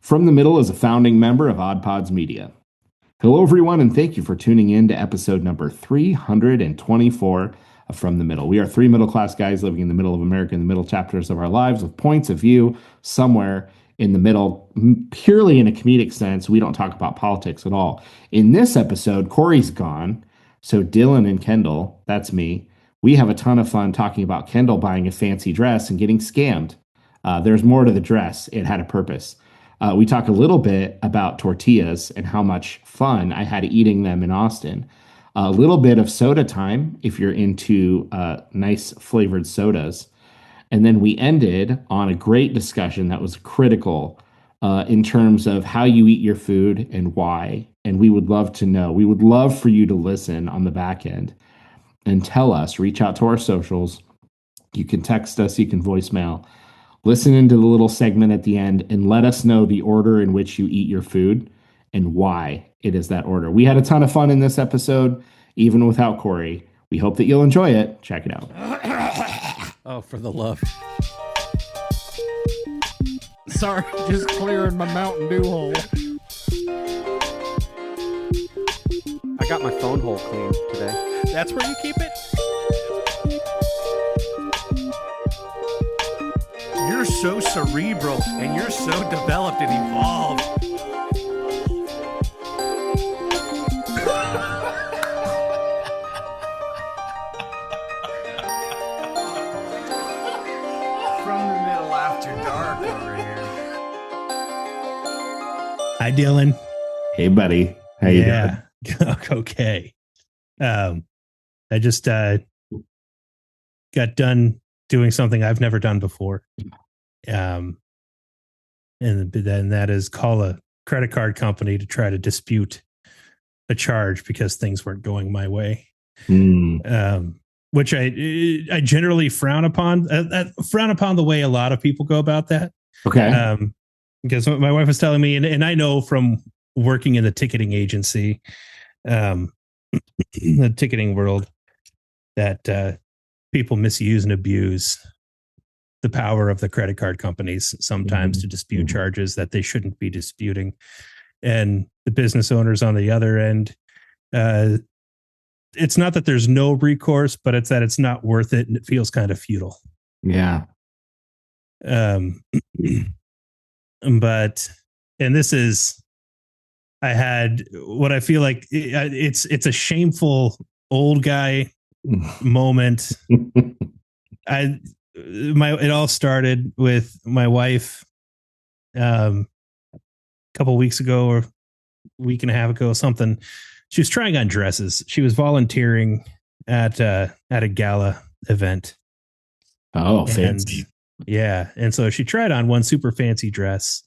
From the Middle is a founding member of Odd Pods Media. Hello, everyone, and thank you for tuning in to episode number 324 of From the Middle. We are three middle-class guys living in the middle of America, in the middle chapters of our lives, with points of view somewhere in the middle, purely in a comedic sense. We don't talk about politics at all. In this episode, Corey's gone, so Dillon and Kendall, that's me, we have a ton of fun talking about Kendall buying a fancy dress and getting scammed. There's more to the dress. It had a purpose. We talk a little bit about tortillas and how much fun I had eating them in Austin. A little bit of soda time if you're into nice flavored sodas. And then we ended on a great discussion that was critical in terms of how you eat your food and why. And we would love to know. We would love for you to listen on the back end and tell us. Reach out to our socials. You can text us. You can voicemail. Listen into the little segment at the end and let us know the order in which you eat your food and why it is that order. We had a ton of fun in this episode, even without Corey. We hope that you'll enjoy it. Check it out. Oh, for the love. Sorry, just clearing my Mountain Dew hole. I got my phone hole cleaned today. That's where you keep it? You're so cerebral and you're so developed and evolved. From the Middle after dark over here. Hi, Dillon. Hey, buddy. How you doing? Okay. I just got done doing something I've never done before. And then that is call a credit card company to try to dispute a charge because things weren't going my way. Which I generally frown upon. Frown upon the way a lot of people go about that. Okay. Because my wife was telling me, and I know from working in the ticketing agency, the ticketing world, that people misuse and abuse the power of the credit card companies sometimes to dispute charges that they shouldn't be disputing. And the business owners on the other end, it's not that there's no recourse, but it's that it's not worth it and it feels kind of futile. Yeah. But, and this is, I had what I feel like it's a shameful old guy moment. It all started with my wife a couple weeks ago or week and a half ago, something. She was trying on dresses. She was volunteering at a gala event. Oh, fancy. Yeah. And so she tried on one super fancy dress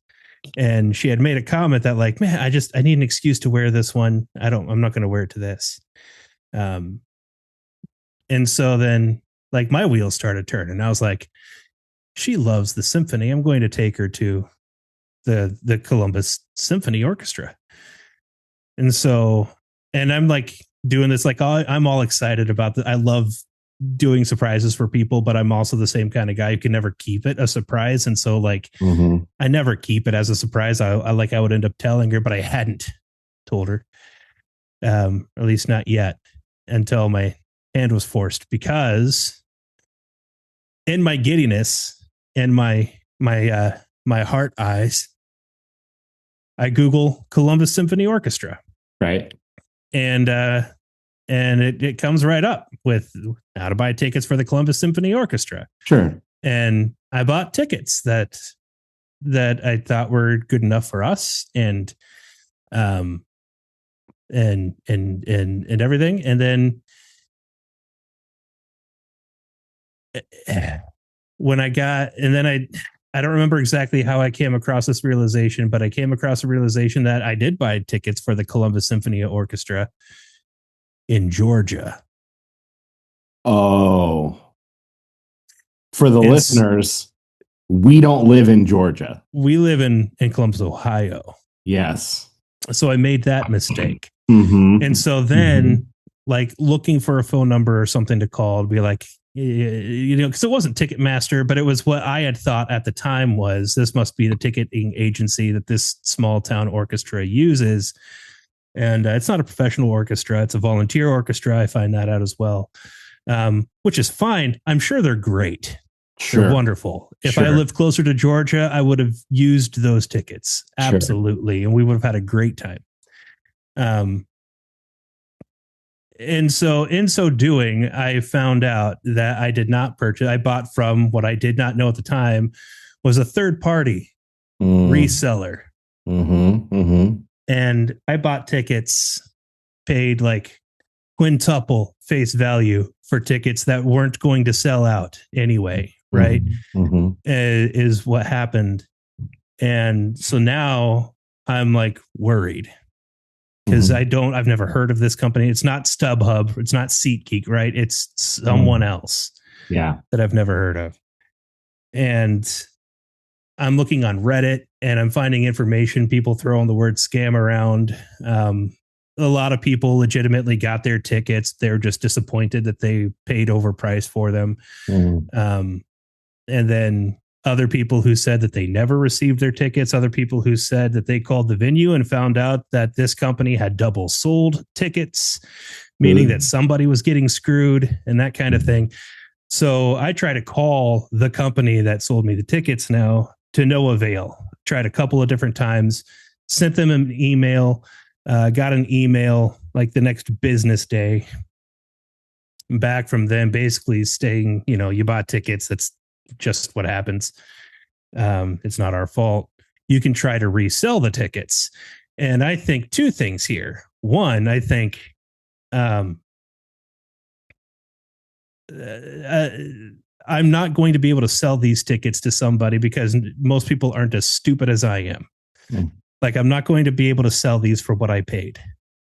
and she had made a comment that like, man, I need an excuse to wear this one. I'm not going to wear it to this. And so then like my wheels started turning. I was like, she loves the symphony. I'm going to take her to the Columbus Symphony Orchestra. And so, and I'm like doing this, like I'm all excited about that. I love doing surprises for people, but I'm also the same kind of guy who can never keep it a surprise. And so like, I never keep it as a surprise. I would end up telling her, but I hadn't told her, or at least not yet, until my hand was forced, because in my giddiness and my heart eyes, I Google Columbus Symphony Orchestra. Right. And it comes right up with how to buy tickets for the Columbus Symphony Orchestra. Sure. And I bought tickets that I thought were good enough for us and everything. And then when I don't remember exactly how I came across this realization, but I came across a realization that I did buy tickets for the Columbus Symphony Orchestra in Georgia. Oh, for the listeners, we don't live in Georgia. We live in Columbus, Ohio. Yes. So I made that mistake. Mm-hmm. And so then like looking for a phone number or something to call, be like, because it wasn't Ticketmaster, but it was what I had thought at the time was this must be the ticketing agency that this small town orchestra uses. And it's not a professional orchestra. It's a volunteer orchestra. I find that out as well, which is fine. I'm sure they're great. Sure. They're wonderful. If I lived closer to Georgia, I would have used those tickets. Absolutely. And we would have had a great time. And so in so doing, I found out that I did not purchase. I bought from what I did not know at the time was a third party reseller. And I bought tickets, paid like quintuple face value for tickets that weren't going to sell out anyway. Right. Is what happened. And so now I'm like worried. Because I've never heard of this company. It's not StubHub. It's not SeatGeek, right? It's someone else that I've never heard of. And I'm looking on Reddit and I'm finding information, people throwing the word scam around. A lot of people legitimately got their tickets. They're just disappointed that they paid overpriced for them. And then other people who said that they never received their tickets, other people who said that they called the venue and found out that this company had double sold tickets, meaning that somebody was getting screwed and that kind of thing. So I try to call the company that sold me the tickets now to no avail. Tried a couple of different times, sent them an email, got an email like the next business day back from them basically saying, you bought tickets. That's just what happens. It's not our fault. You can try to resell the tickets. And I think two things here. One, I think I'm not going to be able to sell these tickets to somebody because most people aren't as stupid as I am. Like, I'm not going to be able to sell these for what I paid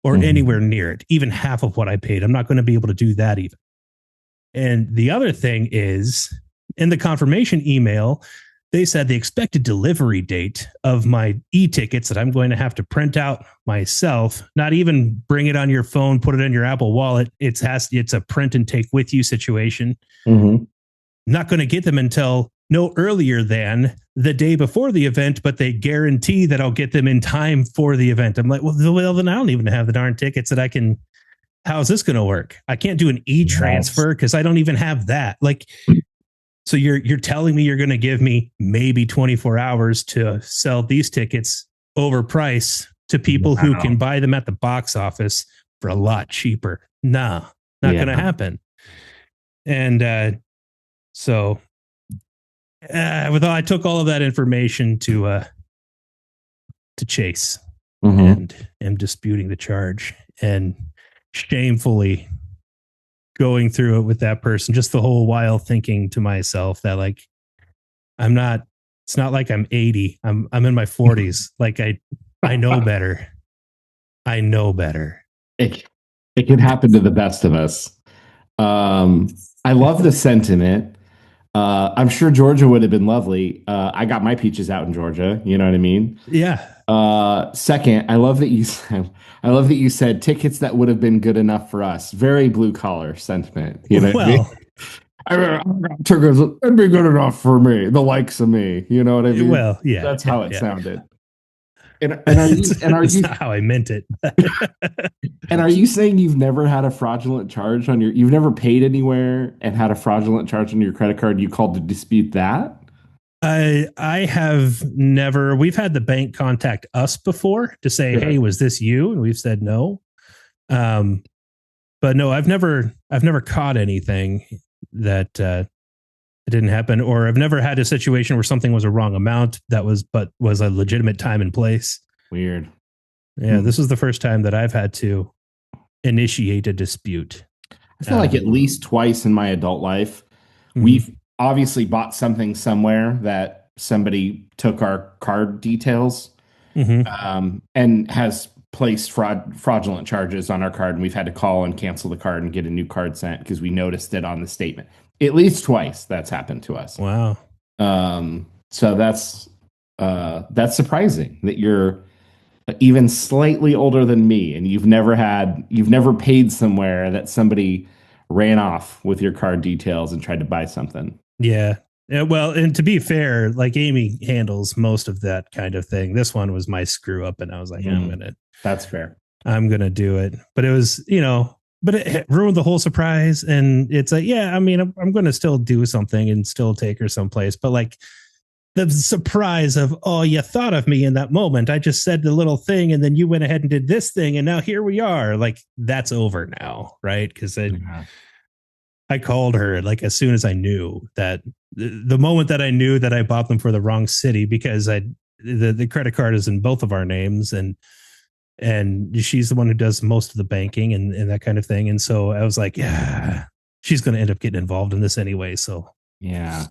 or anywhere near it, even half of what I paid. I'm not going to be able to do that even. And the other thing is, in the confirmation email, they said the expected delivery date of my e-tickets that I'm going to have to print out myself, not even bring it on your phone, put it in your Apple Wallet. It's a print and take with you situation. Not going to get them until no earlier than the day before the event, but they guarantee that I'll get them in time for the event. I'm like, well, then I don't even have the darn tickets that I can. How's this going to work? I can't do an e-transfer because I don't even have that. Like, so you're telling me you're going to give me maybe 24 hours to sell these tickets overpriced to people who can buy them at the box office for a lot cheaper? Nah, not going to happen. And so I took all of that information to Chase and am disputing the charge and shamefully going through it with that person just the whole while thinking to myself that like it's not like I'm 80. I'm in my 40s. Like I know better. I know better. It can happen to the best of us. I love the sentiment. I'm sure Georgia would have been lovely. I got my peaches out in Georgia. You know what I mean? Yeah. Second, I love that you said tickets that would have been good enough for us. Very blue collar sentiment. You know, I got tickets that'd be good enough for me, the likes of me. You know what I mean? Well, yeah, that's how it sounded. And are that's you not how I meant it? And are you saying you've never had a fraudulent charge on you've never paid anywhere and had a fraudulent charge on your credit card? You called to dispute that? I have never. We've had the bank contact us before to say, "Hey, was this you?" And we've said no. But no, I've never caught anything that it didn't happen, or I've never had a situation where something was a wrong amount was a legitimate time and place. Weird. Yeah, this is the first time that I've had to initiate a dispute. I feel like at least twice in my adult life, we've obviously bought something somewhere that somebody took our card details and has placed fraudulent charges on our card, and we've had to call and cancel the card and get a new card sent because we noticed it on the statement. At least twice that's happened to us. Wow. So that's surprising that you're even slightly older than me and you've never paid somewhere that somebody ran off with your card details and tried to buy something. Yeah. Yeah, well, and to be fair, like Amy handles most of that kind of thing. This one was my screw up, and I was like, That's fair. I'm gonna do it. But it was, but it ruined the whole surprise. And it's like, yeah, I mean, I'm gonna still do something and still take her someplace. But like the surprise of, oh, you thought of me in that moment. I just said the little thing, and then you went ahead and did this thing, and now here we are. Like that's over now, right? Because I called her like as soon as I knew that the moment that I knew that I bought them for the wrong city, because the credit card is in both of our names, and she's the one who does most of the banking and that kind of thing. And so I was like, yeah, she's going to end up getting involved in this anyway. So yeah.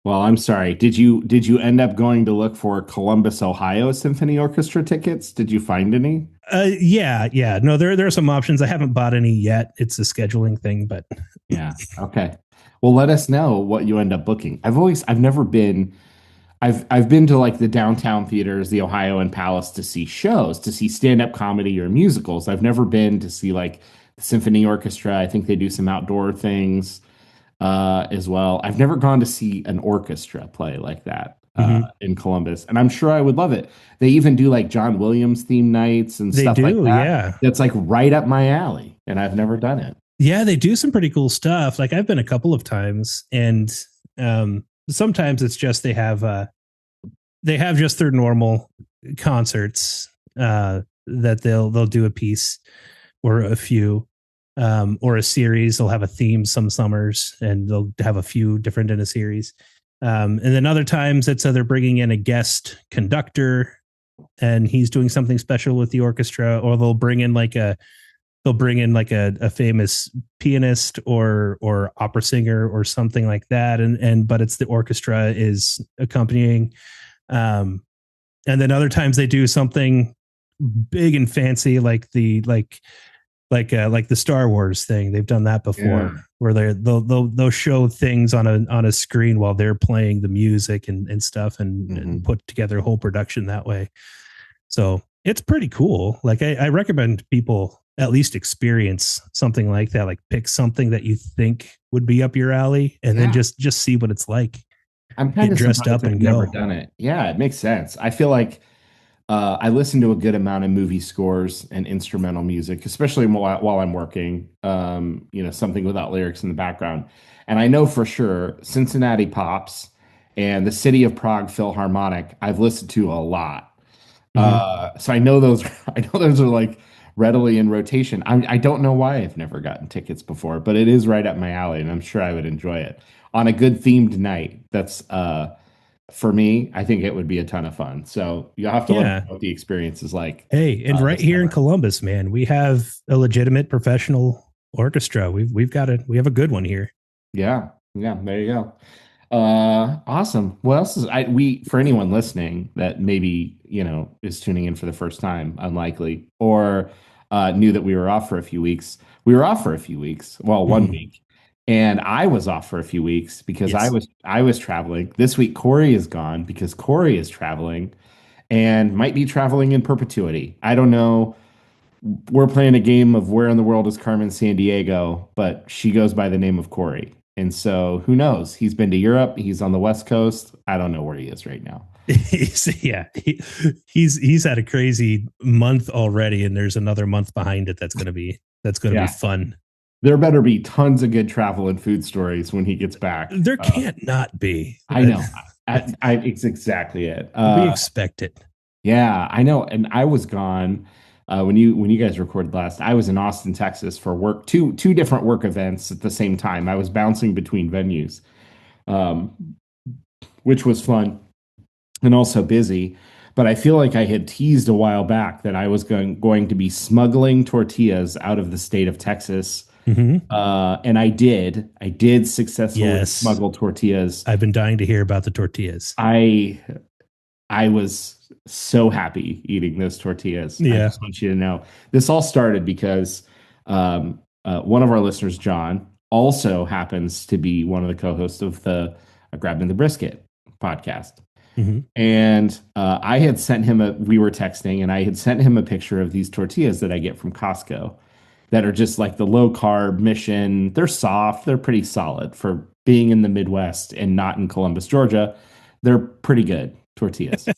Well, I'm sorry. Did you end up going to look for Columbus, Ohio Symphony Orchestra tickets? Did you find any? Yeah. No, there are some options. I haven't bought any yet. It's a scheduling thing, but yeah. Okay. Well, let us know what you end up booking. I've never been. I've been to like the downtown theaters, the Ohio and Palace, to see shows, to see stand-up comedy or musicals. I've never been to see like the symphony orchestra. I think they do some outdoor things as well. I've never gone to see an orchestra play like that in Columbus, and I'm sure I would love it. They even do like John Williams theme nights and stuff like that. Yeah. That's like right up my alley, and I've never done it. Yeah, they do some pretty cool stuff. Like I've been a couple of times, and sometimes it's just they have just their normal concerts that they'll do a piece or a few or a series. They'll have a theme some summers, and they'll have a few different in a series. And then other times it's they're bringing in a guest conductor, and he's doing something special with the orchestra, or they'll bring in like a famous pianist or opera singer or something like that. But it's the orchestra is accompanying. And then other times they do something big and fancy, like the Star Wars thing. They've done that before, where they'll show things on a screen while they're playing the music and stuff, and put together a whole production that way. So it's pretty cool. Like I recommend people at least experience something like that. Like pick something that you think would be up your alley, and then just see what it's like. I'm kind of dressed up and go. Never done it. Yeah, it makes sense. I feel like I listen to a good amount of movie scores and instrumental music, especially while I'm working. Something without lyrics in the background. And I know for sure Cincinnati Pops and the City of Prague Philharmonic I've listened to a lot. So I know those. I know those are like readily in rotation. I don't know why I've never gotten tickets before, but it is right up my alley, and I'm sure I would enjoy it on a good themed night. That's for me. I think it would be a ton of fun. So you'll have to let me know what the experience is like. Hey, and right here in Columbus, man, we have a legitimate professional orchestra. We have a good one here. Yeah. There you go. Awesome. What else is for anyone listening that maybe is tuning in for the first time, unlikely, or knew that we were off for a few weeks. We were off for a few weeks. Well, 1 week, and I was off for a few weeks because I was traveling. This week Corey is gone because Corey is traveling and might be traveling in perpetuity. I don't know. We're playing a game of Where in the World is Carmen Sandiego, but she goes by the name of Corey. And so who knows? He's been to Europe. He's on the West Coast. I don't know where he is right now. He's had a crazy month already, and there's another month behind it that's going to be fun. There better be tons of good travel and food stories when he gets back. There can't not be. I know. It's exactly it. We expect it. Yeah, I know. And I was gone when you guys recorded last. I was in Austin, Texas for work. Two different work events at the same time. I was bouncing between venues, which was fun and also busy. But I feel like I had teased a while back that I was going to be smuggling tortillas out of the state of Texas. And I did successfully smuggle tortillas. I've been dying to hear about the tortillas. I was so happy eating those tortillas. Yeah. I just want you to know this all started because one of our listeners, John, also happens to be one of the co-hosts of the Grabbing the Brisket podcast. And I had sent him we were texting, and I had sent him a picture of these tortillas that I get from Costco. that are just like the low carb mission. They're soft, they're pretty solid for being in the Midwest and not in Columbus, Georgia. They're pretty good tortillas.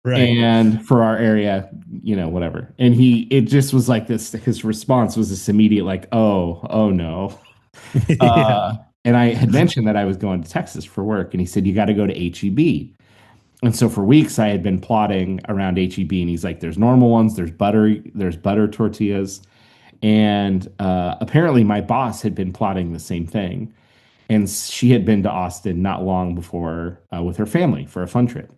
Right. And for our area, whatever. And it just was like this, his response was this immediate, like, oh no. Yeah. And I had mentioned that I was going to Texas for work, and he said, you got to go to HEB. And so for weeks I had been plotting around HEB, and he's like, there's normal ones, there's butter tortillas. And apparently my boss had been plotting the same thing. And she had been to Austin not long before with her family for a fun trip.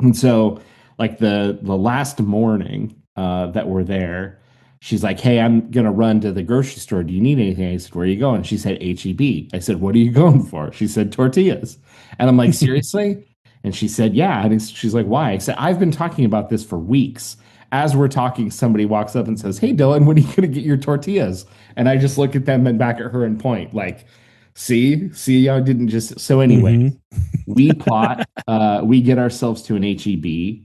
And so, like the last morning that we're there, she's like, "Hey, I'm gonna run to the grocery store. Do you need anything?" I said, "Where are you going?" She said, "HEB." I said, "What are you going for?" She said, "Tortillas." And I'm like, "Seriously?" And she said, "Yeah." And she's like, "Why?" I said, "I've been talking about this for weeks. As we're talking, somebody walks up and says, 'Hey, Dylan, when are you gonna get your tortillas?'" And I just look at them and back at her and point, like, see, I didn't just. So anyway, Mhm. we plot, we get ourselves to an HEB.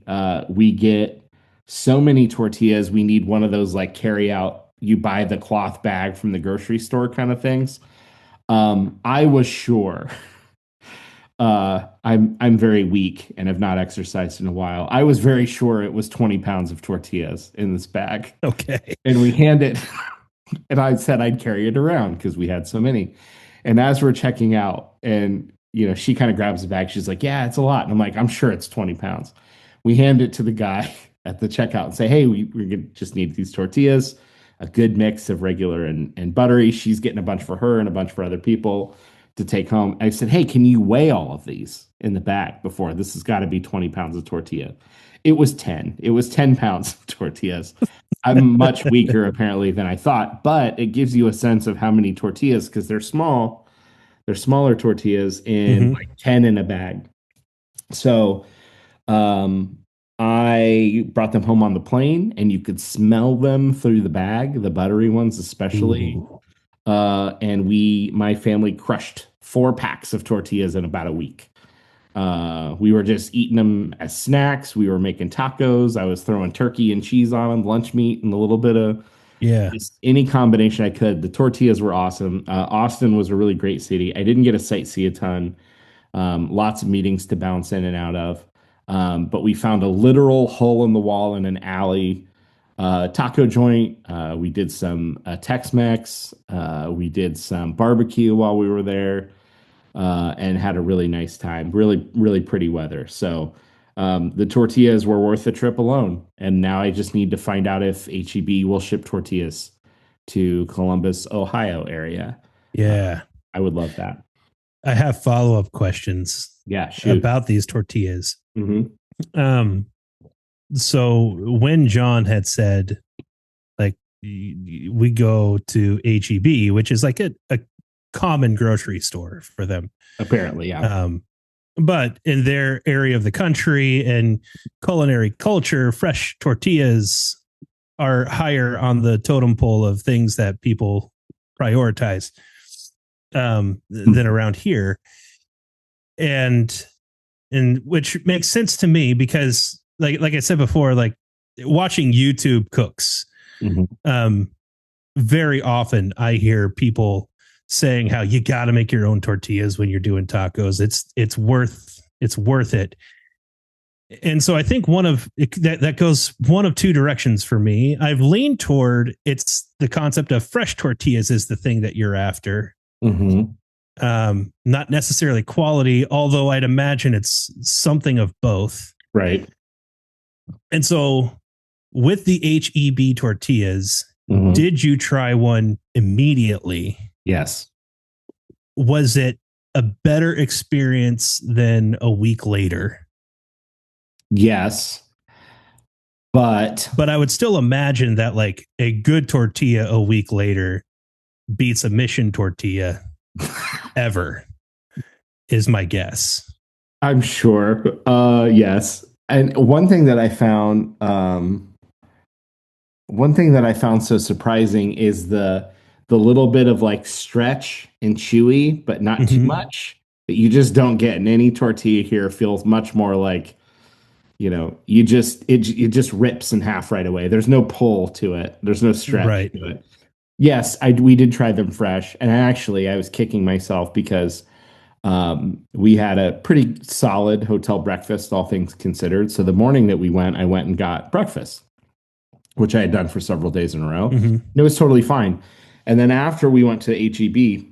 We get so many tortillas. We need one of those like carry out, you buy the cloth bag from the grocery store kind of things. I was sure. I'm very weak and have not exercised in a while. I was very sure it was 20 pounds of tortillas in this bag. Okay. And we hand it, and I said I'd carry it around because we had so many. And as we're checking out, and she kind of grabs the bag, she's like, "Yeah, it's a lot." And I'm like, "I'm sure it's 20 pounds." We hand it to the guy at the checkout and say, "Hey, we're gonna just need these tortillas, a good mix of regular and buttery." She's getting a bunch for her and a bunch for other people to take home. I said, "Hey, can you weigh all of these in the bag before? This has got to be 20 pounds of tortilla." It was 10. It was 10 pounds of tortillas. I'm much weaker apparently than I thought, but it gives you a sense of how many tortillas because they're small. They're smaller tortillas in Hmm. like 10 in a bag. So um, I brought them home on the plane, and you could smell them through the bag, the buttery ones especially. Ooh. And my family crushed 4 packs of tortillas in about a week. We were just eating them as snacks. We were making tacos. I was throwing turkey and cheese on them, lunch meat, and a little bit of Yeah. just any combination I could. The tortillas were awesome. Austin was a really great city. I didn't get to sightsee a ton. Lots of meetings to bounce in and out of. But we found a literal hole in the wall in an alley taco joint. We did some Tex-Mex. We did some barbecue while we were there, and had a really nice time. Really, really pretty weather. So the tortillas were worth the trip alone. And now I just need to find out if HEB will ship tortillas to Columbus, Ohio area. Uh, Yeah. I would love that. I have follow-up questions Yeah, shoot. about these tortillas. Hmm. Um, so when John had said, like, we go to HEB, which is like a common grocery store for them. Apparently, yeah. But in their area of the country and culinary culture, fresh tortillas are higher on the totem pole of things that people prioritize than around here. And which makes sense to me because like I said before, like watching YouTube cooks, Mhm. very often I hear people saying how you got to make your own tortillas when you're doing tacos. It's worth it. And so I think that goes one of two directions for me. I've leaned toward it's the concept of fresh tortillas is the thing that you're after. Hmm. Not necessarily quality, although I'd imagine it's something of both. Right. And so with the HEB tortillas, Mhm. did you try one immediately? Yes. Was it a better experience than a week later? Yes. But But I would still imagine that like a good tortilla a week later beats a mission tortilla ever, is my guess. I'm sure. Yes. And one thing that I found so surprising is the little bit of like stretch and chewy, but not too Mhm. much that you just don't get in any tortilla here. Feels much more like, it just rips in half right away. There's no pull to it. There's no stretch Right. to it. Yes, we did try them fresh, and actually, I was kicking myself because we had a pretty solid hotel breakfast, all things considered. So the morning that we went, I went and got breakfast, which I had done for several days in a row. Hmm. And it was totally fine. And then after we went to HEB,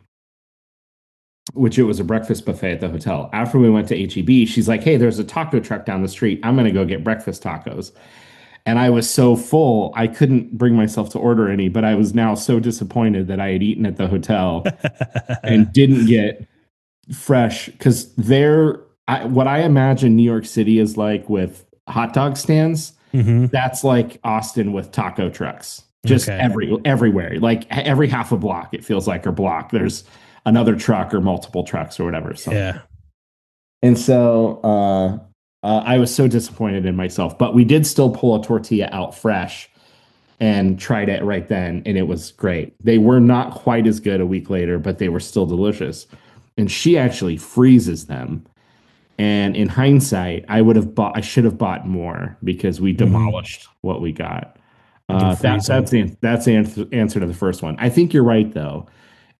which it was a breakfast buffet at the hotel. After we went to HEB, she's like, "Hey, there's a taco truck down the street. I'm going to go get breakfast tacos." And I was so full, I couldn't bring myself to order any, but I was now so disappointed that I had eaten at the hotel and didn't get fresh because what I imagine New York City is like with hot dog stands. Hmm. That's like Austin with taco trucks, just Okay. everywhere, like every half a block, it feels like, or block. There's another truck or multiple trucks or whatever. So, Yeah. and so I was so disappointed in myself, but we did still pull a tortilla out fresh and tried it right then, and it was great. They were not quite as good a week later, but they were still delicious. And she actually freezes them. And in hindsight, I should have bought more because we Hmm. demolished what we got. You can freeze them. That's the answer to the first one. I think you're right, though.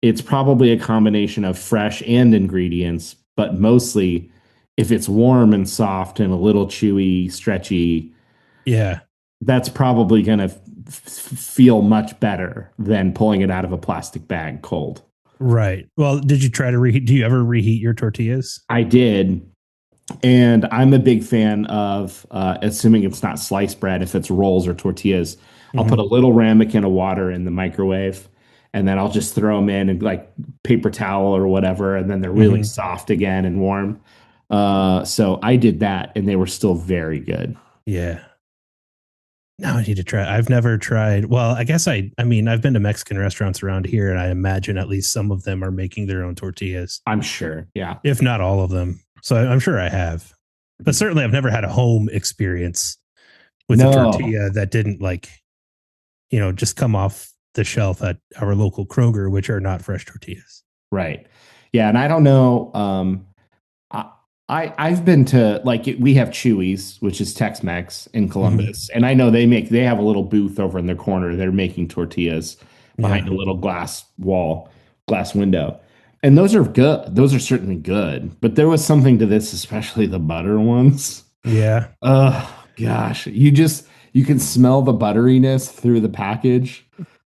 It's probably a combination of fresh and ingredients, but mostly if it's warm and soft and a little chewy, stretchy, Yeah. that's probably going to feel much better than pulling it out of a plastic bag cold. Right. Well, did you try to reheat? Do you ever reheat your tortillas? I did. And I'm a big fan of, assuming it's not sliced bread, if it's rolls or tortillas, I'll put a Hmm. little ramekin of water in the microwave and then I'll just throw them in and like paper towel or whatever. And then they're really Hmm. soft again and warm. So I did that and they were still very good. Yeah. Now I need to try. I've never tried. Well, I mean, I've been to Mexican restaurants around here, and I imagine at least some of them are making their own tortillas, I'm sure. Yeah. if not all of them. So I'm sure I have, but certainly I've never had a home experience with a No. tortilla that didn't just come off the shelf at our local Kroger, which are not fresh tortillas. Right. Yeah. And I don't know. I've been to we have Chewy's, which is Tex-Mex in Mhm. Columbus, and I know they have a little booth over in their corner. They're making tortillas Yeah. behind a little glass window, and those are good. Those are certainly good. But there was something to this, especially the butter ones. Yeah. Oh gosh, you can smell the butteriness through the package.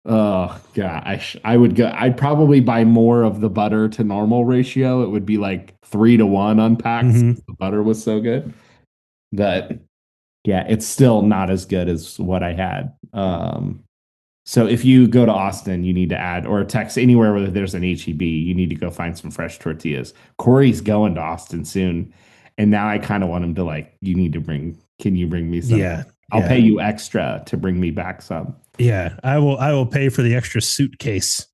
Oh gosh, I would go. I'd probably buy more of the butter to normal ratio. It would be like 3 to 1 unpacked. Hmm. The butter was so good, but yeah, it's still not as good as what I had. So if you go to Austin, you need to add or text anywhere where there's an HEB. You need to go find some fresh tortillas. Corey's going to Austin soon, and now I kind of want him to like. You need to bring. Can you bring me some? Yeah. I'll pay Yeah. you extra to bring me back some. Yeah. I will pay for the extra suitcase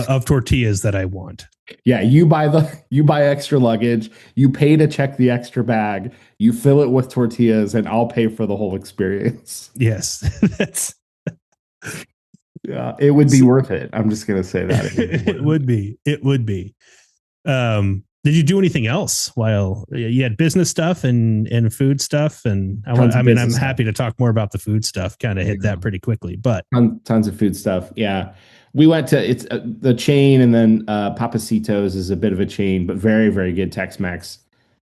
of tortillas that I want. Yeah, you buy extra luggage, you pay to check the extra bag, you fill it with tortillas, and I'll pay for the whole experience. Yes. That's Yeah, it would be worth it. I'm just gonna say that. it would be. It would be. Did you do anything else while you had business stuff and food stuff? And Tons of I'm business stuff. happy to talk more about the food stuff. Kind of There hit you that go. pretty quickly, but Tons of food stuff. Yeah, we went to it's the chain, and then Papacitos is a bit of a chain, but very very good Tex-Mex.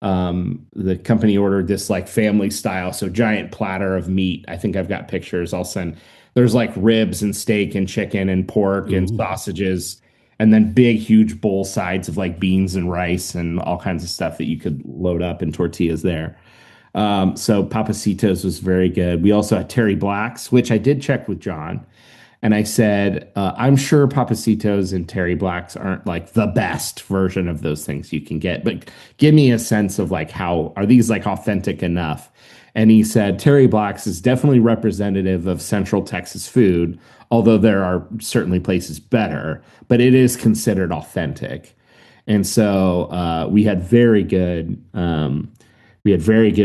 The company ordered this like family style, so giant platter of meat. I think I've got pictures. I'll send. There's like ribs and steak and chicken and pork and ooh, sausages, and then big huge bowl sides of like beans and rice and all kinds of stuff that you could load up in tortillas there. So Papacitos was very good. We also had Terry Blacks, which I did check with John. And I said, I'm sure Papacitos and Terry Blacks aren't like the best version of those things you can get, but give me a sense of like how are these like authentic enough? And he said Terry Blacks is definitely representative of Central Texas food, although there are certainly places better, but it is considered authentic. And so we had very good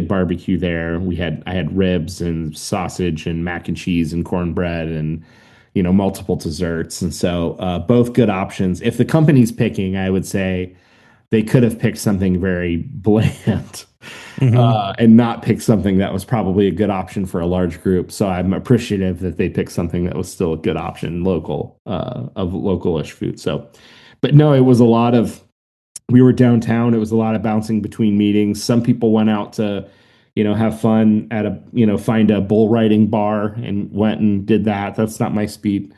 barbecue there. I had ribs and sausage and mac and cheese and cornbread and multiple desserts. And so both good options. If the company's picking, I would say they could have picked something very bland. and not pick something that was probably a good option for a large group. So I'm appreciative that they picked something that was still a good option, of local-ish food. So, but no, it was a lot of, we were downtown. It was a lot of bouncing between meetings. Some people went out to, have fun at find a bull riding bar and went and did that. That's not my speed.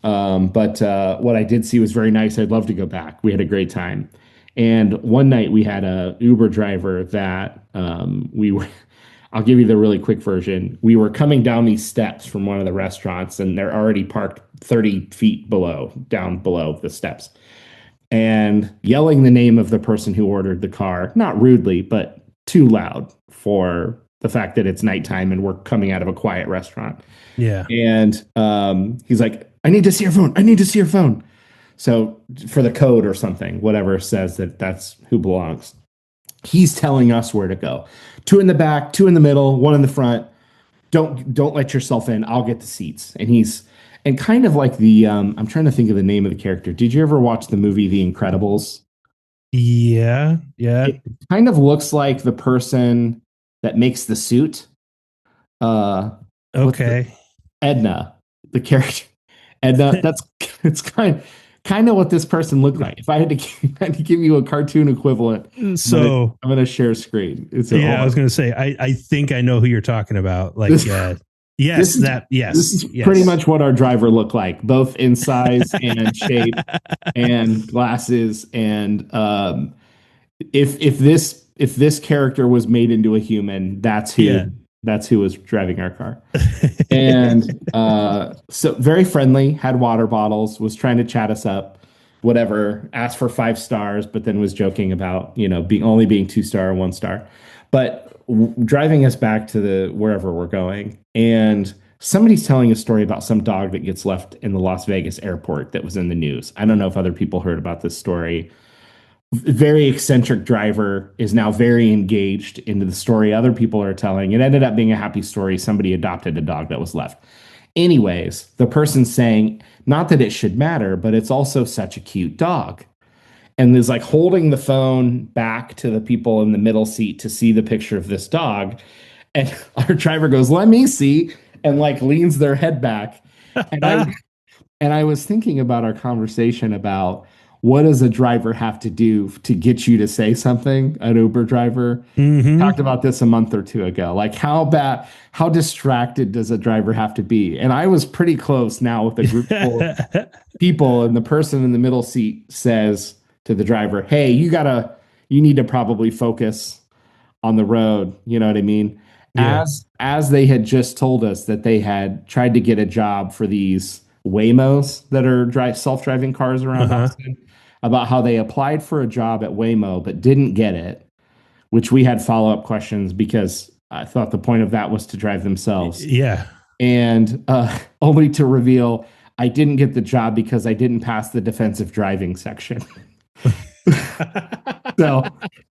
But what I did see was very nice. I'd love to go back. We had a great time. And one night we had a Uber driver that I'll give you the really quick version. We were coming down these steps from one of the restaurants and they're already parked 30 feet down below the steps, and yelling the name of the person who ordered the car, not rudely, but too loud for the fact that it's nighttime and we're coming out of a quiet restaurant. Yeah. And he's like, I need to see your phone. I need to see your phone. So for the code or something, whatever says that that's who belongs. He's telling us where to go. 2 in the back, 2 in the middle, 1 in the front. Don't let yourself in. I'll get the seats. And kind of like I'm trying to think of the name of the character. Did you ever watch the movie The Incredibles? Yeah. It kind of looks like the person that makes the suit. Okay. Edna, the character. Edna, it's kind of what this person looked like. If I had to give you a cartoon equivalent, so I'm gonna share screen. I was gonna say I think I know who you're talking about. Like this is pretty much what our driver looked like, both in size and shape and glasses. And if this character was made into a human, that's who was driving our car. And so very friendly, had water bottles, was trying to chat us up, whatever, asked for 5 stars, but then was joking about, only being 2-star or 1-star. But driving us back to wherever we're going, and somebody's telling a story about some dog that gets left in the Las Vegas airport that was in the news. I don't know if other people heard about this story. Very eccentric driver is now very engaged into the story other people are telling. It ended up being a happy story. Somebody adopted a dog that was left. Anyways, the person's saying, not that it should matter, but it's also such a cute dog. And is like holding the phone back to the people in the middle seat to see the picture of this dog. And our driver goes, let me see, and like leans their head back. And I was thinking about our conversation about, what does a driver have to do to get you to say something? An Uber driver. Talked about this a month or 2 ago. Like how distracted does a driver have to be? And I was pretty close now with a group full of people, and the person in the middle seat says to the driver, hey, you need to probably focus on the road. You know what I mean? Yeah. As they had just told us that they had tried to get a job for these Waymos that are self-driving cars around Austin, about how they applied for a job at Waymo but didn't get it, which we had follow-up questions because I thought the point of that was to drive themselves. Yeah. And only to reveal I didn't get the job because I didn't pass the defensive driving section. So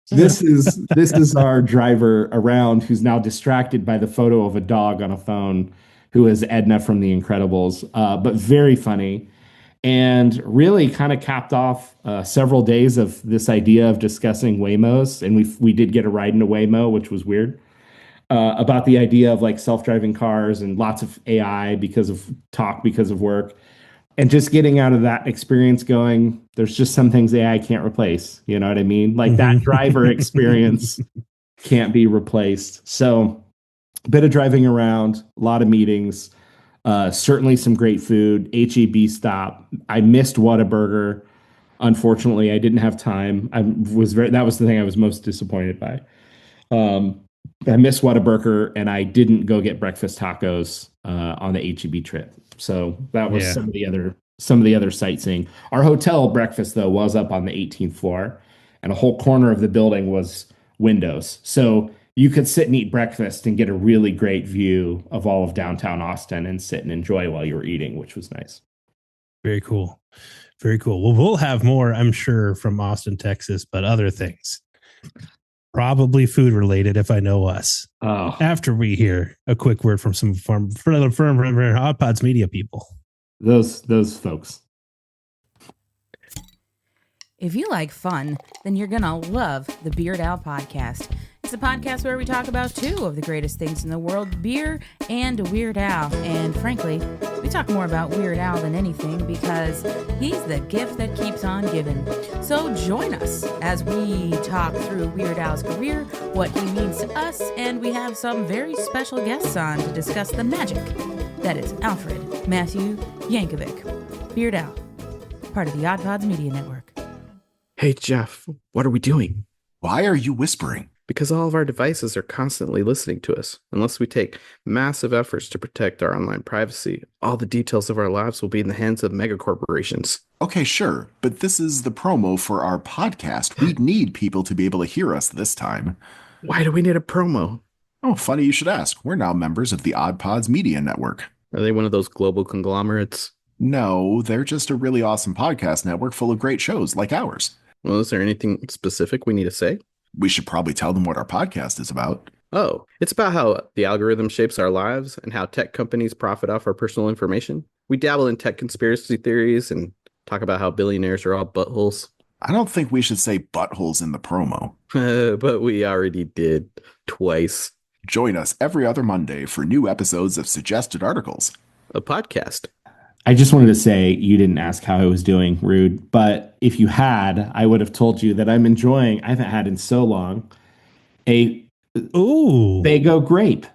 this is our driver around, who's now distracted by the photo of a dog on a phone, who is Edna from The Incredibles, but very funny. And really kind of capped off several days of this idea of discussing Waymos. And we did get a ride in a Waymo, which was weird, about the idea of like self-driving cars and lots of AI because of work. And just getting out of that experience going, there's just some things AI can't replace. You know what I mean? Like that driver experience can't be replaced. So a bit of driving around, a lot of meetings. Certainly some great food. HEB stop. I missed Whataburger. Unfortunately, I didn't have time. That was the thing I was most disappointed by. I missed Whataburger, and I didn't go get breakfast tacos on the HEB trip. So that was some of the other sightseeing. Our hotel breakfast though was up on the 18th floor, and a whole corner of the building was windows. So you could sit and eat breakfast and get a really great view of all of downtown Austin and sit and enjoy while you were eating, which was nice. Very cool. Very cool. Well, we'll have more, I'm sure, from Austin, Texas, but other things. Probably food related if I know us. Oh. After we hear a quick word from some firm Odd Pods Media people. Those folks. If you like fun, then you're going to love the Beard Owl podcast. It's a podcast where we talk about two of the greatest things in the world, beer and Weird Al. And frankly, we talk more about Weird Al than anything because he's the gift that keeps on giving. So join us as we talk through Weird Al's career, what he means to us, and we have some very special guests on to discuss the magic that is Alfred Matthew Yankovic. Weird Al, part of the Odd Pods Media Network. Hey, Jeff, what are we doing? Why are you whispering? Because all of our devices are constantly listening to us. Unless we take massive efforts to protect our online privacy, all the details of our lives will be in the hands of mega corporations. Okay, sure, but this is the promo for our podcast. We need people to be able to hear us this time. Why do we need a promo? Oh, funny you should ask. We're now members of the Odd Pods Media Network. Are they one of those global conglomerates? No, they're just a really awesome podcast network full of great shows like ours. Well, is there anything specific we need to say? We should probably tell them what our podcast is about. Oh, it's about how the algorithm shapes our lives and how tech companies profit off our personal information. We dabble in tech conspiracy theories and talk about how billionaires are all buttholes. I don't think we should say buttholes in the promo. But we already did twice. Join us every other Monday for new episodes of Suggested Articles, a podcast. I just wanted to say you didn't ask how I was doing, rude. But if you had, I would have told you that I haven't had in so long, a Faygo grape.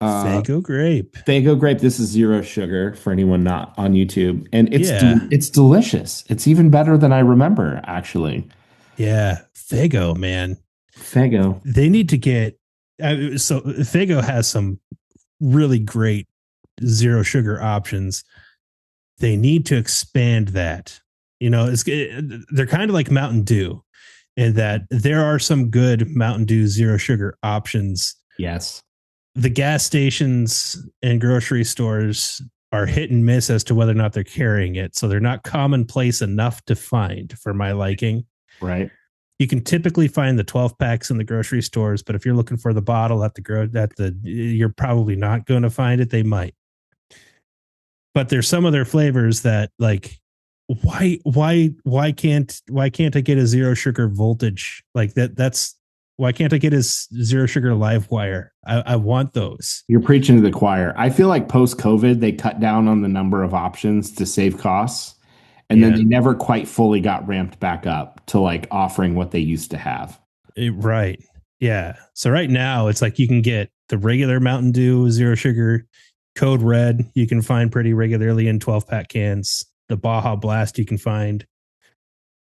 Faygo grape. Faygo grape. This is zero sugar for anyone not on YouTube. And it's delicious. It's even better than I remember, actually. Yeah. Faygo, man. Faygo. They need to get... so Faygo has some really great zero sugar options. They need to expand that. You know, they're kind of like Mountain Dew in that there are some good Mountain Dew zero sugar options. Yes. The gas stations and grocery stores are hit and miss as to whether or not they're carrying it. So they're not commonplace enough to find for my liking. Right. You can typically find the 12 packs in the grocery stores, but if you're looking for the bottle you're probably not going to find it. They might. But there's some of their flavors that, like, why can't I get a zero sugar voltage like that? Why can't I get a zero sugar live wire? I want those. You're preaching to the choir. I feel like post-COVID, they cut down on the number of options to save costs. And then they never quite fully got ramped back up to like offering what they used to have. Right. Yeah. So right now it's like you can get the regular Mountain Dew zero sugar Code Red. You can find pretty regularly in 12-pack cans. The Baja Blast you can find.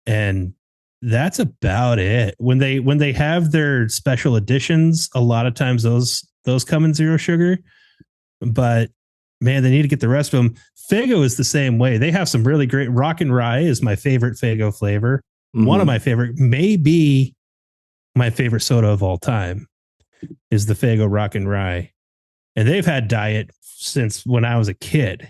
And that's about it. When they have their special editions, a lot of times those come in zero sugar. But man, they need to get the rest of them. Faygo is the same way. They have some really great. Rock and Rye is my favorite Faygo flavor. Mm-hmm. One of my favorite, maybe my favorite soda of all time is the Faygo Rock and Rye. And they've had diet since when I was a kid.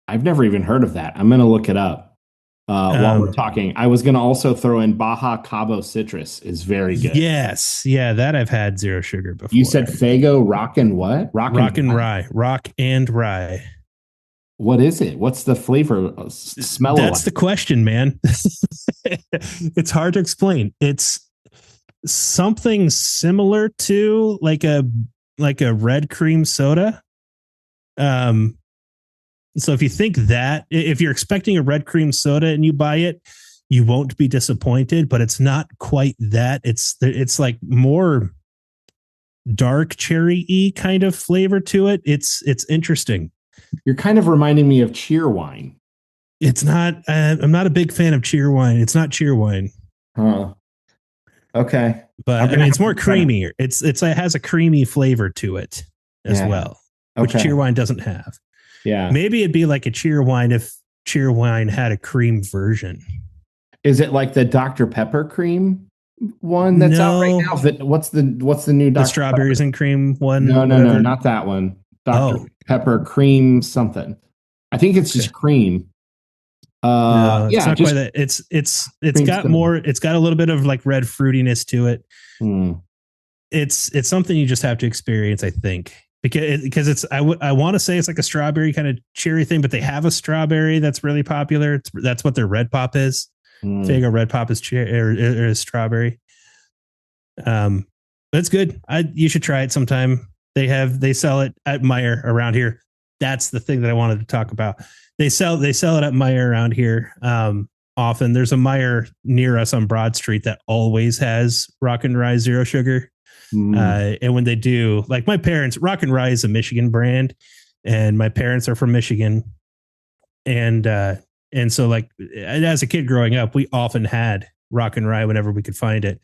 I've never even heard of that. I'm going to look it up while we're talking. I was going to also throw in Baja Cabo Citrus is very good. Yes. Yeah, that I've had zero sugar before. You said Faygo Rock and what? Rock and Rye. Rock and Rye. What is it? What's the flavor? Smell? That's the question, man. It's hard to explain. It's something similar to like a red cream soda. So if you think that, if you're expecting a red cream soda and you buy it, you won't be disappointed, but it's not quite that. It's like more dark cherry-y kind of flavor to it. It's interesting. You're kind of reminding me of Cheerwine. It's not, I'm not a big fan of Cheerwine. It's not Cheerwine. Huh. Okay. But I mean, it's more creamier. It has a creamy flavor to it as well, which Cheerwine doesn't have. Yeah. Maybe it'd be like a Cheerwine if Cheerwine had a cream version. Is it like the Dr. Pepper cream one that's out right now? What's the new Dr. The strawberries Pepper? And cream one? No, not that one. Dr. Pepper cream something. I think it's just cream. No, it's not quite that. It's got more. It's got a little bit of like red fruitiness to it. It's something you just have to experience, I think, because it's I want to say it's like a strawberry kind of cherry thing, but they have a strawberry that's really popular. That's what their Red Pop is. Faygo Red Pop is cherry or strawberry. That's good. You should try it sometime. They sell it at Meijer around here. That's the thing that I wanted to talk about. They sell it at Meijer around here. Often there's a Meijer near us on Broad Street that always has Rock and Rye Zero Sugar. And when they do, like my parents, Rock and Rye is a Michigan brand, and my parents are from Michigan. And so like as a kid growing up, we often had Rock and Rye whenever we could find it.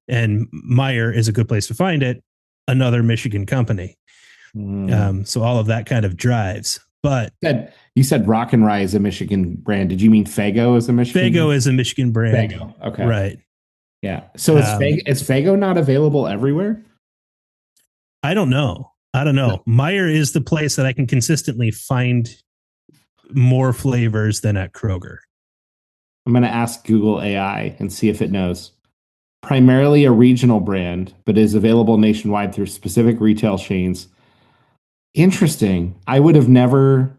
And Meijer is a good place to find it. Another Michigan company. So all of that kind of drives. But you said Rock and Rye is a Michigan brand. Did you mean Faygo is a Michigan? Faygo is a Michigan brand. Faygo. Okay. Right. Yeah. So is Faygo not available everywhere? I don't know. Meijer is the place that I can consistently find more flavors than at Kroger. I'm going to ask Google AI and see if it knows. Primarily a regional brand, but is available nationwide through specific retail chains. Interesting. I would have never.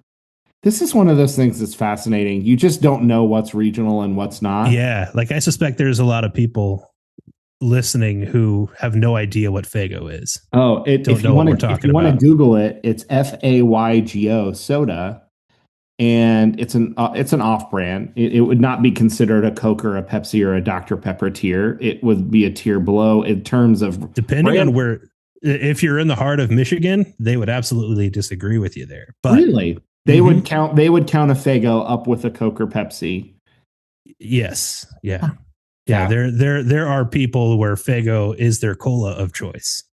This is one of those things that's fascinating. You just don't know what's regional and what's not. Yeah. Like I suspect there's a lot of people listening who have no idea what Faygo is. Oh, if you want to Google it, it's Faygo soda. And it's an off brand. It would not be considered a Coke or a Pepsi or a Dr. Pepper tier. It would be a tier below in terms of depending on where. If you're in the heart of Michigan, they would absolutely disagree with you there. But really, they would count a Faygo up with a Coke or Pepsi. Yes. Yeah. Yeah. There are people where Faygo is their cola of choice.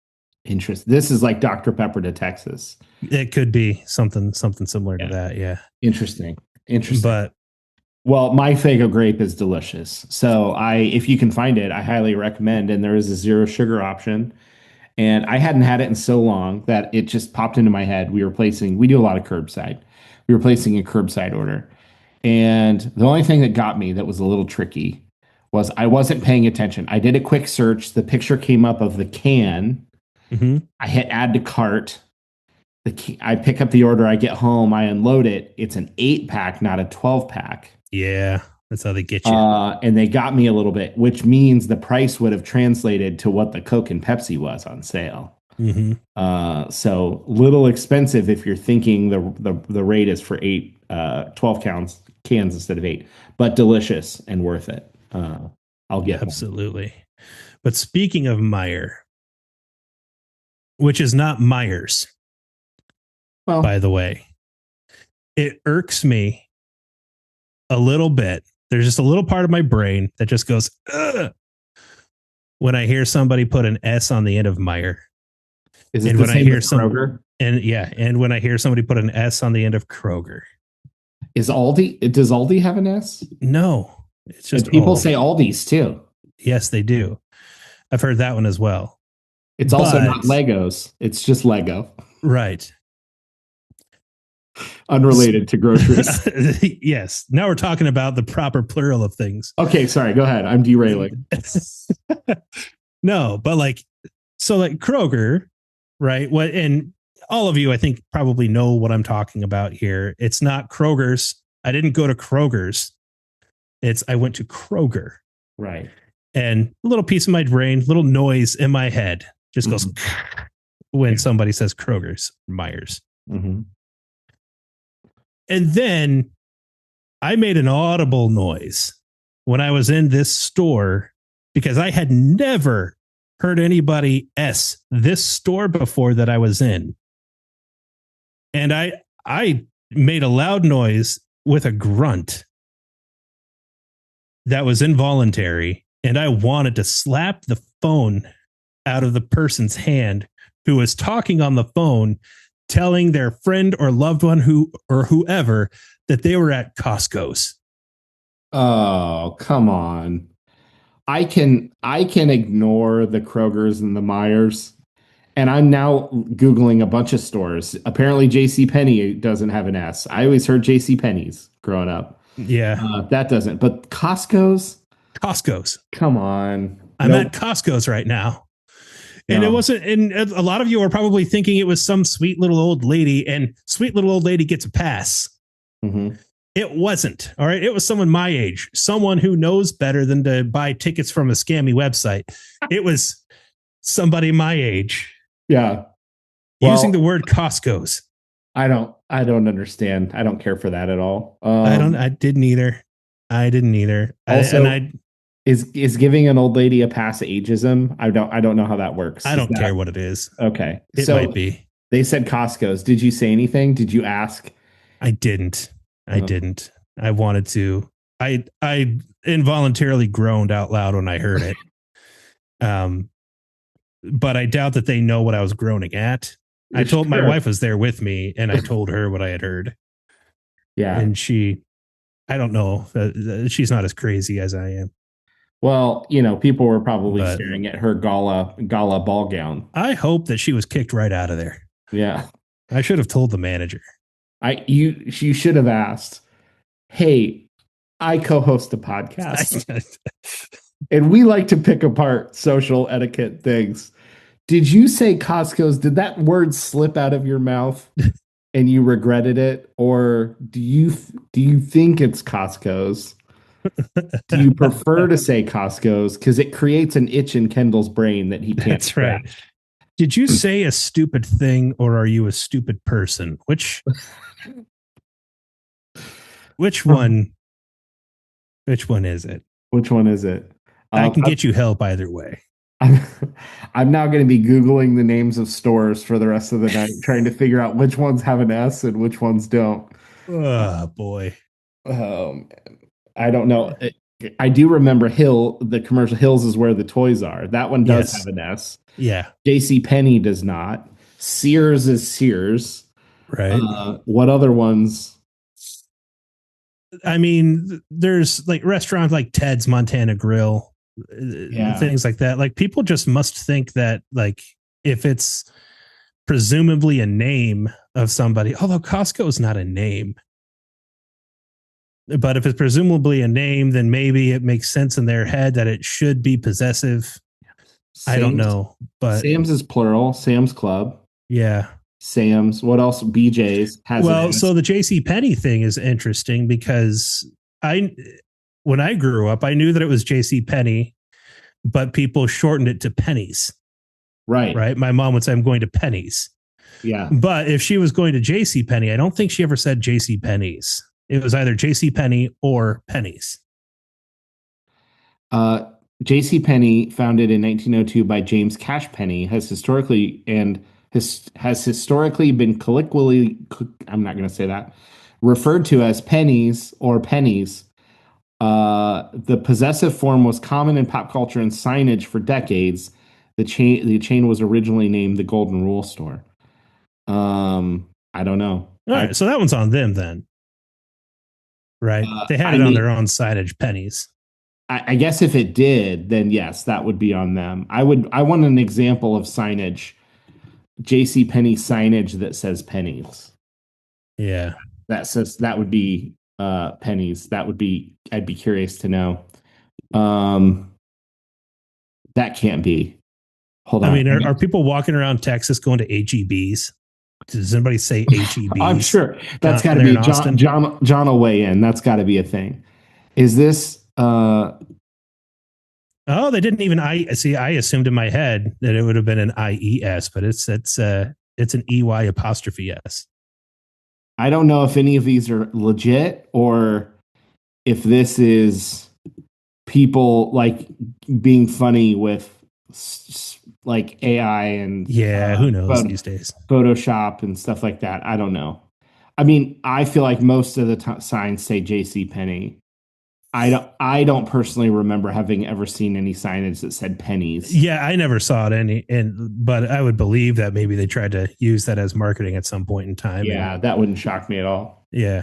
Interesting. This is like Dr. Pepper to Texas. It could be something similar to that. Yeah. Interesting. But well, my Faygo grape is delicious. So if you can find it, I highly recommend. And there is a zero sugar option. And I hadn't had it in so long that it just popped into my head. We do a lot of curbside. We were placing a curbside order. And the only thing that got me that was a little tricky was I wasn't paying attention. I did a quick search. The picture came up of the can. I hit add to cart. I pick up the order. I get home. I unload it. It's an 8-pack, not a 12-pack. Yeah, that's how they get you. And they got me a little bit, which means the price would have translated to what the Coke and Pepsi was on sale. So little expensive if you're thinking the rate is for 12 cans instead of 8, but delicious and worth it. I'll get absolutely. One. But speaking of Meijer, which is not Myers, by the way, it irks me a little bit. There's just a little part of my brain that just goes, ugh, when I hear somebody put an S on the end of Meijer. Is it the same with Kroger? And when I hear somebody put an S on the end of Kroger. Does Aldi have an S? No. It's just people say Aldi's too. Yes, they do. I've heard that one as well. It's also not Legos. It's just Lego. Right. Unrelated to groceries. Yes. Now we're talking about the proper plural of things. Okay, sorry. Go ahead. I'm derailing. No, but like Kroger, right? And all of you, I think, probably know what I'm talking about here. It's not Kroger's. I didn't go to Kroger's. I went to Kroger. Right. And a little piece of my brain, little noise in my head just goes when somebody says Kroger's, Myers. And then I made an audible noise when I was in this store because I had never heard anybody S this store before that I was in. And I made a loud noise with a grunt that was involuntary. And I wanted to slap the phone out of the person's hand who was talking on the phone, telling their friend or loved one whoever that they were at Costco's. Oh, come on. I can ignore the Krogers and the Meijers. And I'm now Googling a bunch of stores. Apparently JCPenney doesn't have an S. I always heard JCPenney's growing up. Yeah. That doesn't. But Costco's? Come on. I'm at Costco's right now. And it wasn't, and a lot of you are probably thinking it was some sweet little old lady, and sweet little old lady gets a pass. It wasn't. All right. It was someone my age, someone who knows better than to buy tickets from a scammy website. It was somebody my age Yeah. using the word Costco's. I don't understand. I don't care for that at all. I didn't either. Also, is giving an old lady a pass ageism? I don't know how that works. I don't care what it is. Okay. It might be. They said Costco's. Did you say anything? Did you ask? I didn't. I wanted to. I involuntarily groaned out loud when I heard it. But I doubt that they know what I was groaning at. I told my wife was there with me, and I told her what I had heard. Yeah. And I don't know. She's not as crazy as I am. Well, people were probably staring at her gala ball gown. I hope that she was kicked right out of there. Yeah. I should have told the manager. You should have asked, hey, I co-host a podcast and we like to pick apart social etiquette things. Did you say Costco's? Did that word slip out of your mouth and you regretted it? Or do you think it's Costco's? Do you prefer to say Costco's? Because it creates an itch in Kendall's brain that he can't. That's scratch. right. Did you say a stupid thing, or are you a stupid person? Which one? Which one is it? Which one is it? I can get you help either way. I'm now going to be Googling the names of stores for the rest of the night, trying to figure out which ones have an S and which ones don't. Oh, boy. Oh, man. I don't know. I do remember the commercial Hills is where the toys are. That one does have an S. Yeah. JCPenney does not. Sears is Sears. Right. What other ones? I mean, there's like restaurants like Ted's Montana Grill, things like that. Like people just must think that like if it's presumably a name of somebody, although Costco is not a name, but if it's presumably a name, then maybe it makes sense in their head that it should be possessive. I don't know, but Sam's is plural. Sam's Club. Yeah. Sam's. What else? BJ's has. Well, so the JCPenney thing is interesting because when I grew up, I knew that it was JCPenney, but people shortened it to pennies. Right. Right. My mom would say, I'm going to Pennies. Yeah. But if she was going to JCPenney, I don't think she ever said JCPenney's. It was either JCPenney or Pennies. JCPenney, founded in 1902 by James Cash Penney, has historically been colloquially, I'm not going to say that, referred to as pennies or pennies. The possessive form was common in pop culture and signage for decades. The chain was originally named the Golden Rule Store. I don't know. All right, so that one's on them then. Right? They had it on their own signage, pennies. I guess if it did, then yes, that would be on them. I want an example of signage, JCPenney signage that says pennies. Yeah. That would be pennies. I'd be curious to know. That can't be. Hold on. I mean, are people walking around Texas going to HEBs? Does anybody say HEBs? I'm sure that's got to be John will weigh in. That's got to be a thing. Is this? Oh, they didn't even. I assumed in my head that it would have been an IES, but it's an EY apostrophe S. I don't know if any of these are legit or if this is people like being funny with like AI and who knows these days, Photoshop and stuff like that. I don't know. I mean, I feel like most of the signs say JCPenney. I don't personally remember having ever seen any signage that said pennies. Yeah, I never saw it but I would believe that maybe they tried to use that as marketing at some point in time. Yeah, that wouldn't shock me at all. Yeah.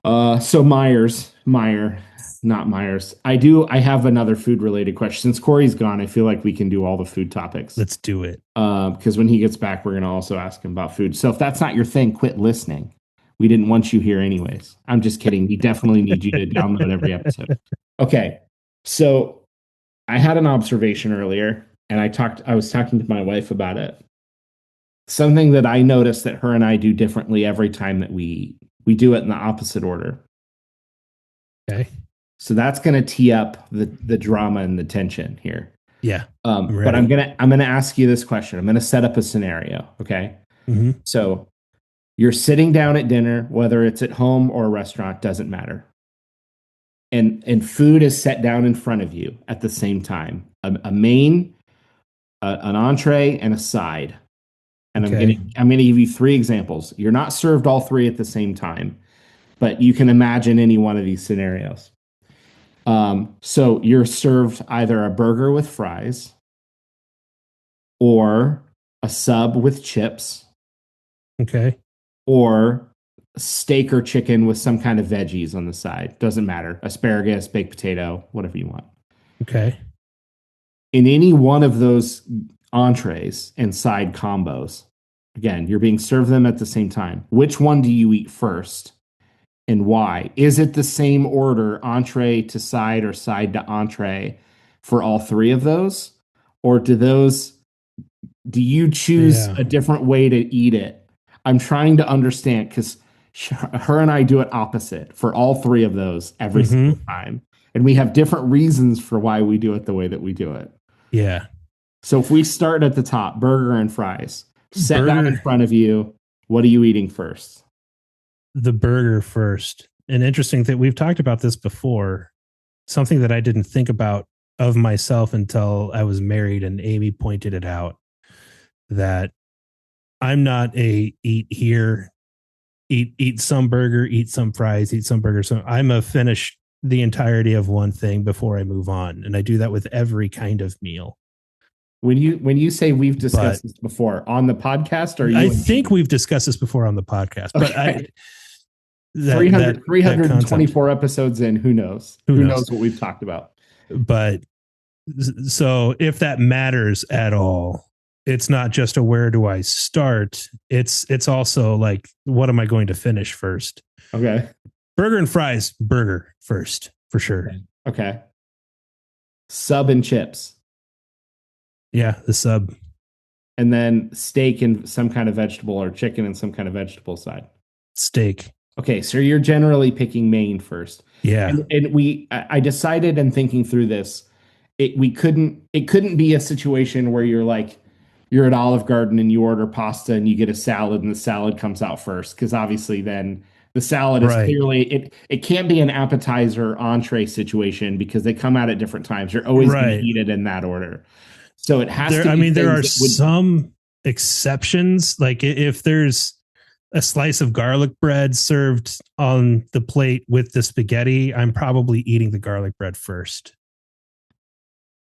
So Meyer, not Myers. I have another food related question. Since Corey's gone, I feel like we can do all the food topics. Let's do it. Because when he gets back, we're going to also ask him about food. So if that's not your thing, quit listening. We didn't want you here anyways. I'm just kidding. We definitely need you to download every episode. Okay. So I had an observation earlier and I was talking to my wife about it. Something that I noticed that her and I do differently every time that we eat. We do it in the opposite order. Okay. So that's going to tee up the drama and the tension here. Yeah. But I'm gonna ask you this question. I'm gonna set up a scenario. Okay. Mm-hmm. So you're sitting down at dinner, whether it's at home or a restaurant, doesn't matter. And food is set down in front of you at the same time. A main, an entree, and a side. And Okay. I'm gonna give you three examples. You're not served all three at the same time, but you can imagine any one of these scenarios. So you're served either a burger with fries or a sub with chips Okay. or steak or chicken with some kind of veggies on the side. Doesn't matter. Asparagus, baked potato, whatever you want. Okay. In any one of those entrees and side combos, again, you're being served them at the same time. Which one do you eat first and why? Is it the same order, entree to side or side to entree for all three of those? Or do you choose a different way to eat it? I'm trying to understand because her and I do it opposite for all three of those every single time. And we have different reasons for why we do it the way that we do it. Yeah. So if we start at the top, burger and fries, set down in front of you, what are you eating first? The burger first. And interesting that we've talked about this before, something that I didn't think about of myself until I was married and Amy pointed it out, that I'm not a eat here, eat some burger, eat some fries, eat some burger. So I'm a finish the entirety of one thing before I move on. And I do that with every kind of meal. When you say we've discussed this before on the podcast, or I think we've discussed this before on the podcast, but okay. 324 episodes in, who knows? Who knows what we've talked about? But so if that matters at all, it's not just a where do I start? It's also like, what am I going to finish first? Okay. Burger and fries, burger first, for sure. Okay. Sub and chips. Yeah, the sub. And then steak and some kind of vegetable, or chicken and some kind of vegetable side. Steak. Okay, so you're generally picking main first. Yeah. And I decided in thinking through this, it couldn't be a situation where you're at Olive Garden and you order pasta and you get a salad and the salad comes out first, because obviously then the salad is clearly it can't be an appetizer entree situation because they come out at different times. You're always going to eat it in that order. So it has to be. I mean, there are some exceptions. Like if there's a slice of garlic bread served on the plate with the spaghetti, I'm probably eating the garlic bread first.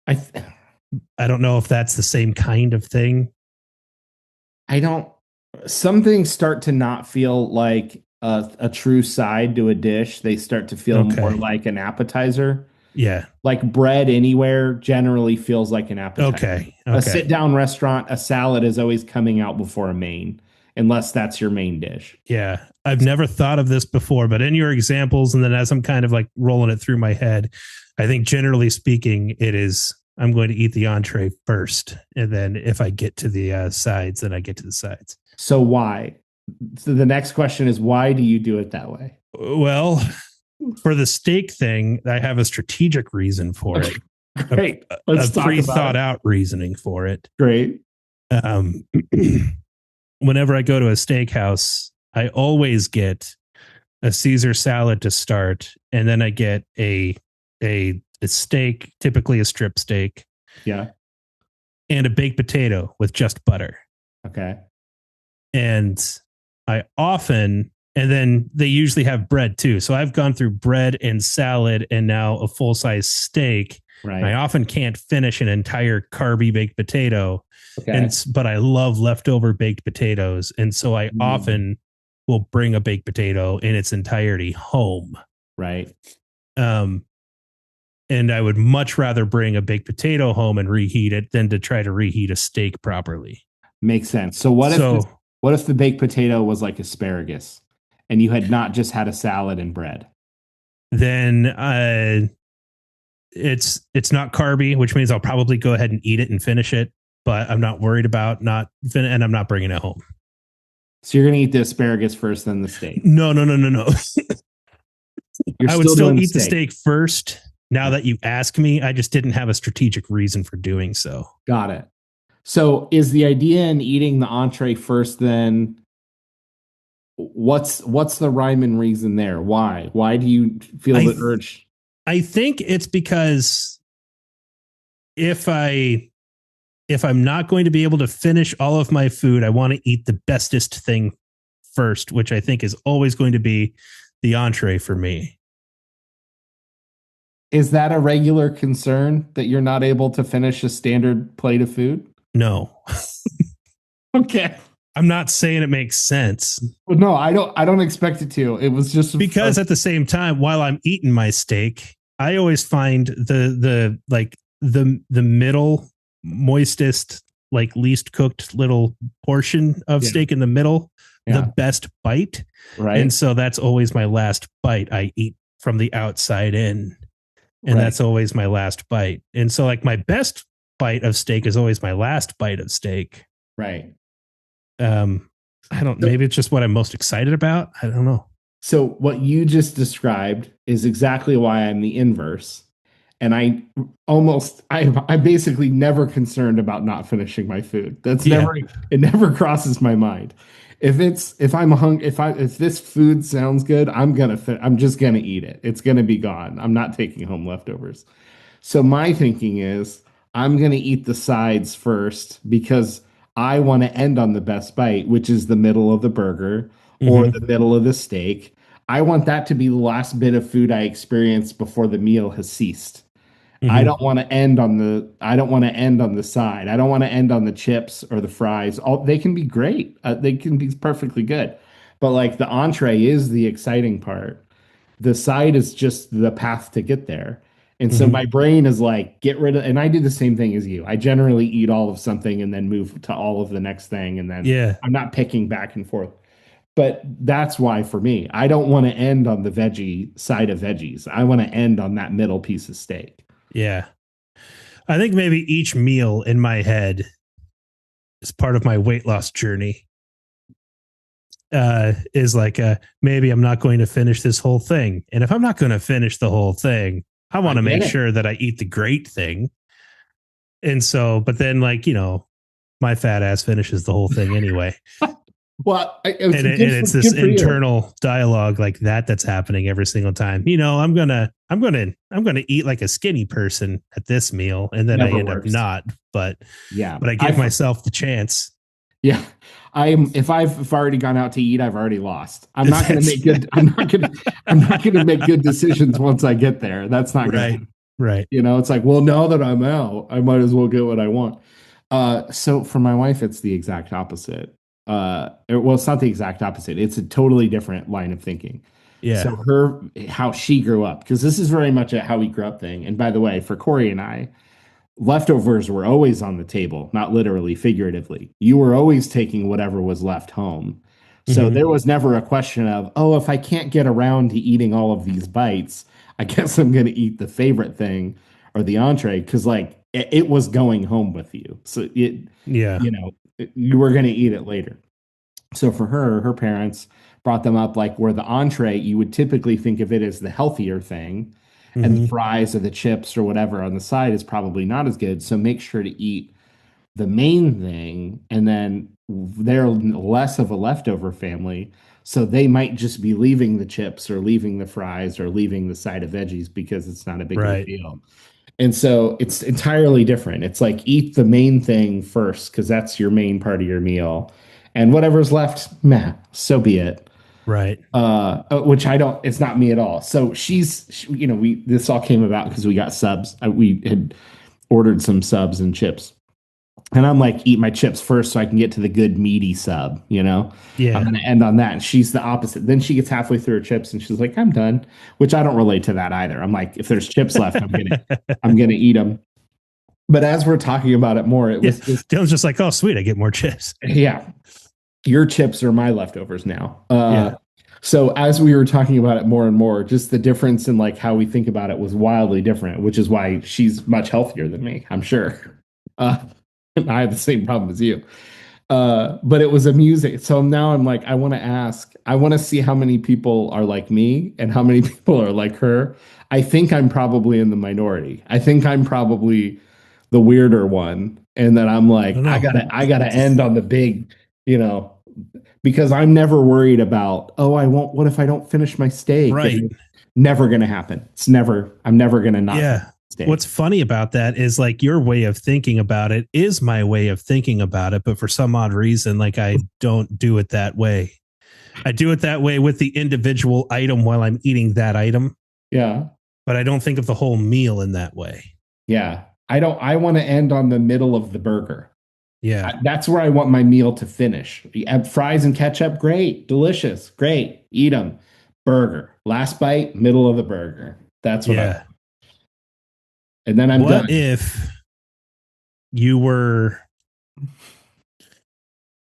I don't know if that's the same kind of thing. Some things start to not feel like a true side to a dish. They start to feel more like an appetizer. Yeah. Like bread anywhere generally feels like an appetizer. Okay. A sit down restaurant, a salad is always coming out before a main, unless that's your main dish. Yeah. I've never thought of this before, but in your examples, and then as I'm kind of like rolling it through my head, I think generally speaking, it is, I'm going to eat the entree first. And then if I get to the sides, then I get to the sides. So why? So the next question is, why do you do it that way? Well, for the steak thing, I have a strategic reason for it. Great. Let's a pre-thought out reasoning for it. Great. Whenever I go to a steakhouse, I always get a Caesar salad to start, and then I get a steak, typically a strip steak. Yeah. And a baked potato with just butter. Okay. And and then they usually have bread too. So I've gone through bread and salad and now a full-size steak. Right. I often can't finish an entire carby baked potato. Okay. But I love leftover baked potatoes. And so I often will bring a baked potato in its entirety home. Right. And I would much rather bring a baked potato home and reheat it than to try to reheat a steak properly. Makes sense. So what if the baked potato was like asparagus and you had not just had a salad and bread? Then it's not carby, which means I'll probably go ahead and eat it and finish it, but I'm not worried about and I'm not bringing it home. So you're going to eat the asparagus first, then the steak? No. I would still eat the steak first Now that you ask me, I just didn't have a strategic reason for doing so. Got it. So is the idea in eating the entree first then what's the rhyme and reason there? Why? Why do you feel the urge? I think it's because if I'm not going to be able to finish all of my food, I want to eat the bestest thing first, which I think is always going to be the entree for me. Is that a regular concern that you're not able to finish a standard plate of food? No. Okay. I'm not saying it makes sense. Well, no, I don't expect it to. It was just because at the same time, while I'm eating my steak, I always find the middle moistest, like least cooked little portion of steak in the middle, the best bite. Right. And so that's always my last bite. I eat from the outside in. And that's always my last bite. And so like my best bite of steak is always my last bite of steak. Right. I don't, maybe it's just what I'm most excited about. I don't know. So what you just described is exactly why I'm the inverse. And I'm basically never concerned about not finishing my food. It never crosses my mind. If this food sounds good, I'm just gonna eat it. It's gonna be gone. I'm not taking home leftovers. So my thinking is I'm gonna eat the sides first because I want to end on the best bite, which is the middle of the burger or the middle of the steak. I want that to be the last bit of food I experience before the meal has ceased. I don't want to end on the side. I don't want to end on the chips or the fries. They can be great. They can be perfectly good. But like the entree is the exciting part. The side is just the path to get there. And so my brain is like, get rid of, and I do the same thing as you. I generally eat all of something and then move to all of the next thing. And then I'm not picking back and forth. But that's why for me, I don't want to end on the veggie side of veggies. I want to end on that middle piece of steak. Yeah. I think maybe each meal in my head is part of my weight loss journey. Is like, maybe I'm not going to finish this whole thing. And if I'm not going to finish the whole thing, I want to make sure that I eat the great thing. And so, but then like, my fat ass finishes the whole thing anyway. Well, it's this internal dialogue like that's happening every single time. I'm gonna eat like a skinny person at this meal, and then I end up not. But I give myself the chance. Yeah, if I've already gone out to eat, I've already lost. I'm not going to make good. I'm not going to make good decisions once I get there. That's not right. Right. It's like, well, now that I'm out, I might as well get what I want. So for my wife, it's the exact opposite. It's not the exact opposite. It's a totally different line of thinking. Yeah. So how she grew up, because this is very much a how we grew up thing. And by the way, for Corey and I, leftovers were always on the table, not literally, figuratively. You were always taking whatever was left home. So there was never a question of, if I can't get around to eating all of these bites, I guess I'm going to eat the favorite thing or the entree, because like it was going home with you. So you were going to eat it later. So for her parents brought them up like where the entree, you would typically think of it as the healthier thing, and the fries or the chips or whatever on the side is probably not as good. So make sure to eat the main thing, and then they're less of a leftover family. So they might just be leaving the chips or leaving the fries or leaving the side of veggies because it's not a big deal. And so it's entirely different. It's like eat the main thing first because that's your main part of your meal. And whatever's left, so be it. Right. Which it's not me at all. So this all came about because we got subs. We had ordered some subs and chips. And I'm like, eat my chips first so I can get to the good meaty sub, Yeah. I'm going to end on that. And she's the opposite. Then she gets halfway through her chips and she's like, I'm done, which I don't relate to that either. I'm like, if there's chips left, I'm going to eat them. But as we're talking about it more, it was Dylan's just like, oh, sweet, I get more chips. Yeah. Your chips are my leftovers now. So as we were talking about it more and more, just the difference in like how we think about it was wildly different, which is why she's much healthier than me, I'm sure. And I have the same problem as you. But it was amusing. So now I'm like, I want to ask, I want to see how many people are like me and how many people are like her. I think I'm probably in the minority. I think I'm probably the weirder one. And then I'm like, I don't know. I gotta end on the big, you know, because I'm never worried about, oh, I won't, what if I don't finish my steak? Right. And it's never gonna happen. I'm never gonna not finish Yeah. my steak. What's funny about that is like your way of thinking about it is my way of thinking about it, but for some odd reason, like I don't do it that way. I do it that way with the individual item while I'm eating that item, Yeah. but I don't think of the whole meal in that way. Yeah. I want to end on the middle of the burger. Yeah. That's where I want my meal to finish. You add fries and ketchup, great, delicious, great. Eat them. Burger. Last bite, middle of the burger. That's what I want. And then I'm what done. if you were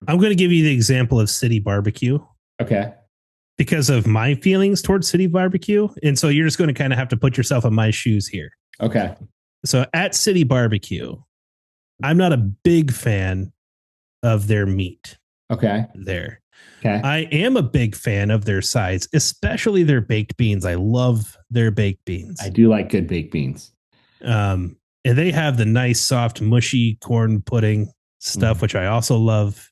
I'm going to give you the example of City Barbecue Okay. because of my feelings towards City Barbecue. And so you're just going to kind of have to put yourself in my shoes here. Okay. So at City Barbecue, I'm not a big fan of their meat Okay. there. Okay. I am a big fan of their sides, especially their baked beans. I love their baked beans. I do like good baked beans. And they have the nice, soft, mushy corn pudding stuff, which I also love.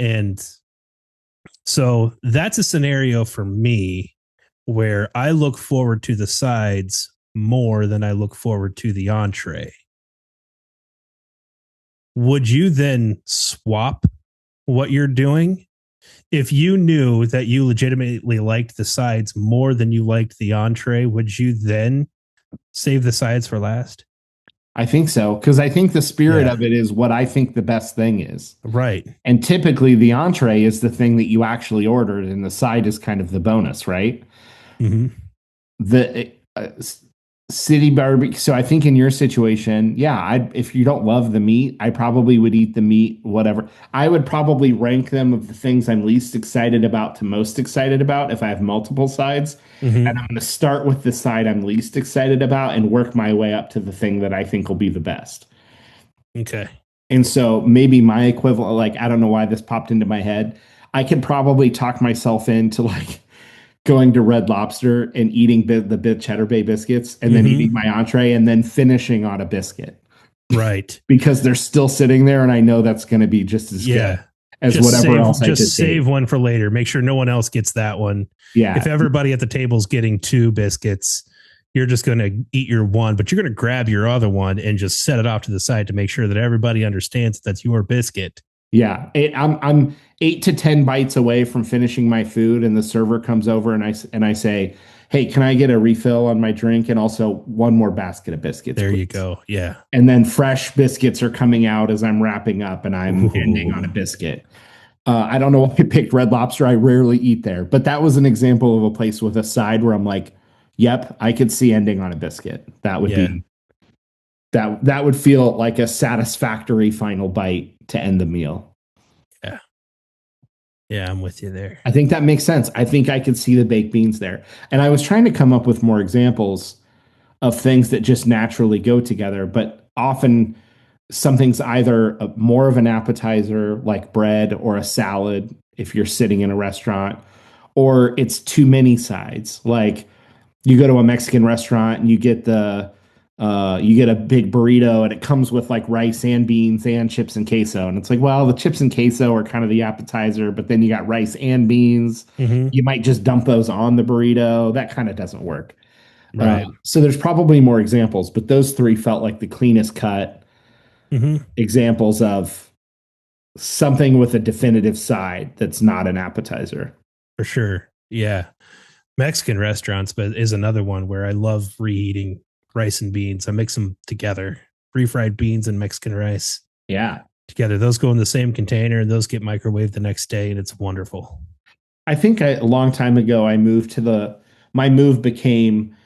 And so that's a scenario for me where I look forward to the sides more than I look forward to the entree. Would you then swap what you're doing if you knew that you legitimately liked the sides more than you liked the entree? Would you then save the sides for last? I think so, because I think the spirit Yeah. of it is what I think the best thing is. Right. And typically the entree is the thing that you actually ordered, and the side is kind of the bonus, right? Mm-hmm. The City Barbecue. So I think in your situation, yeah, if you don't love the meat, I probably would eat the meat, whatever. I would probably rank them of the things I'm least excited about to most excited about if I have multiple sides. Mm-hmm. And I'm going to start with the side I'm least excited about and work my way up to the thing that I think will be the best. Okay. And so maybe my equivalent, like, I don't know why this popped into my head. I could probably talk myself into like going to Red Lobster and eating the Cheddar Bay biscuits and then eating my entree and then finishing on a biscuit. Right. Because they're still sitting there and I know that's going to be just as good as just whatever else I could just save take. one for later. Make sure no one else gets that one. Yeah. If everybody at the table's getting 2 biscuits, you're just going to eat your one, but you're going to grab your other one and just set it off to the side to make sure that everybody understands that's your biscuit. Yeah. I'm 8 to 10 bites away from finishing my food, and the server comes over and I say, "Hey, can I get a refill on my drink and also one more basket of biscuits?" There please? you go. Yeah. And then fresh biscuits are coming out as I'm wrapping up and I'm ending on a biscuit. I don't know why I picked Red Lobster. I rarely eat there, but that was an example of a place with a side where I'm like, yep, I could see ending on a biscuit. That would be that would feel like a satisfactory final bite to end the meal. Yeah. Yeah, I'm with you there. I think that makes sense. I think I could see the baked beans there. And I was trying to come up with more examples of things that just naturally go together, but often something's either more of an appetizer like bread or a salad if you're sitting in a restaurant, or it's too many sides. Like you go to a Mexican restaurant and you get a big burrito and it comes with like rice and beans and chips and queso. And it's like, well, the chips and queso are kind of the appetizer, but then you got rice and beans. You might just dump those on the burrito. That kind of doesn't work. Right. So there's probably more examples, but those 3 felt like the cleanest cut examples of something with a definitive side that's not an appetizer. For sure. Yeah. Mexican restaurants, but is another one where I love reheating rice and beans. I mix them together, refried beans and Mexican rice. Yeah. Together. Those go in the same container and those get microwaved the next day. And it's wonderful. I think a long time ago, my move became,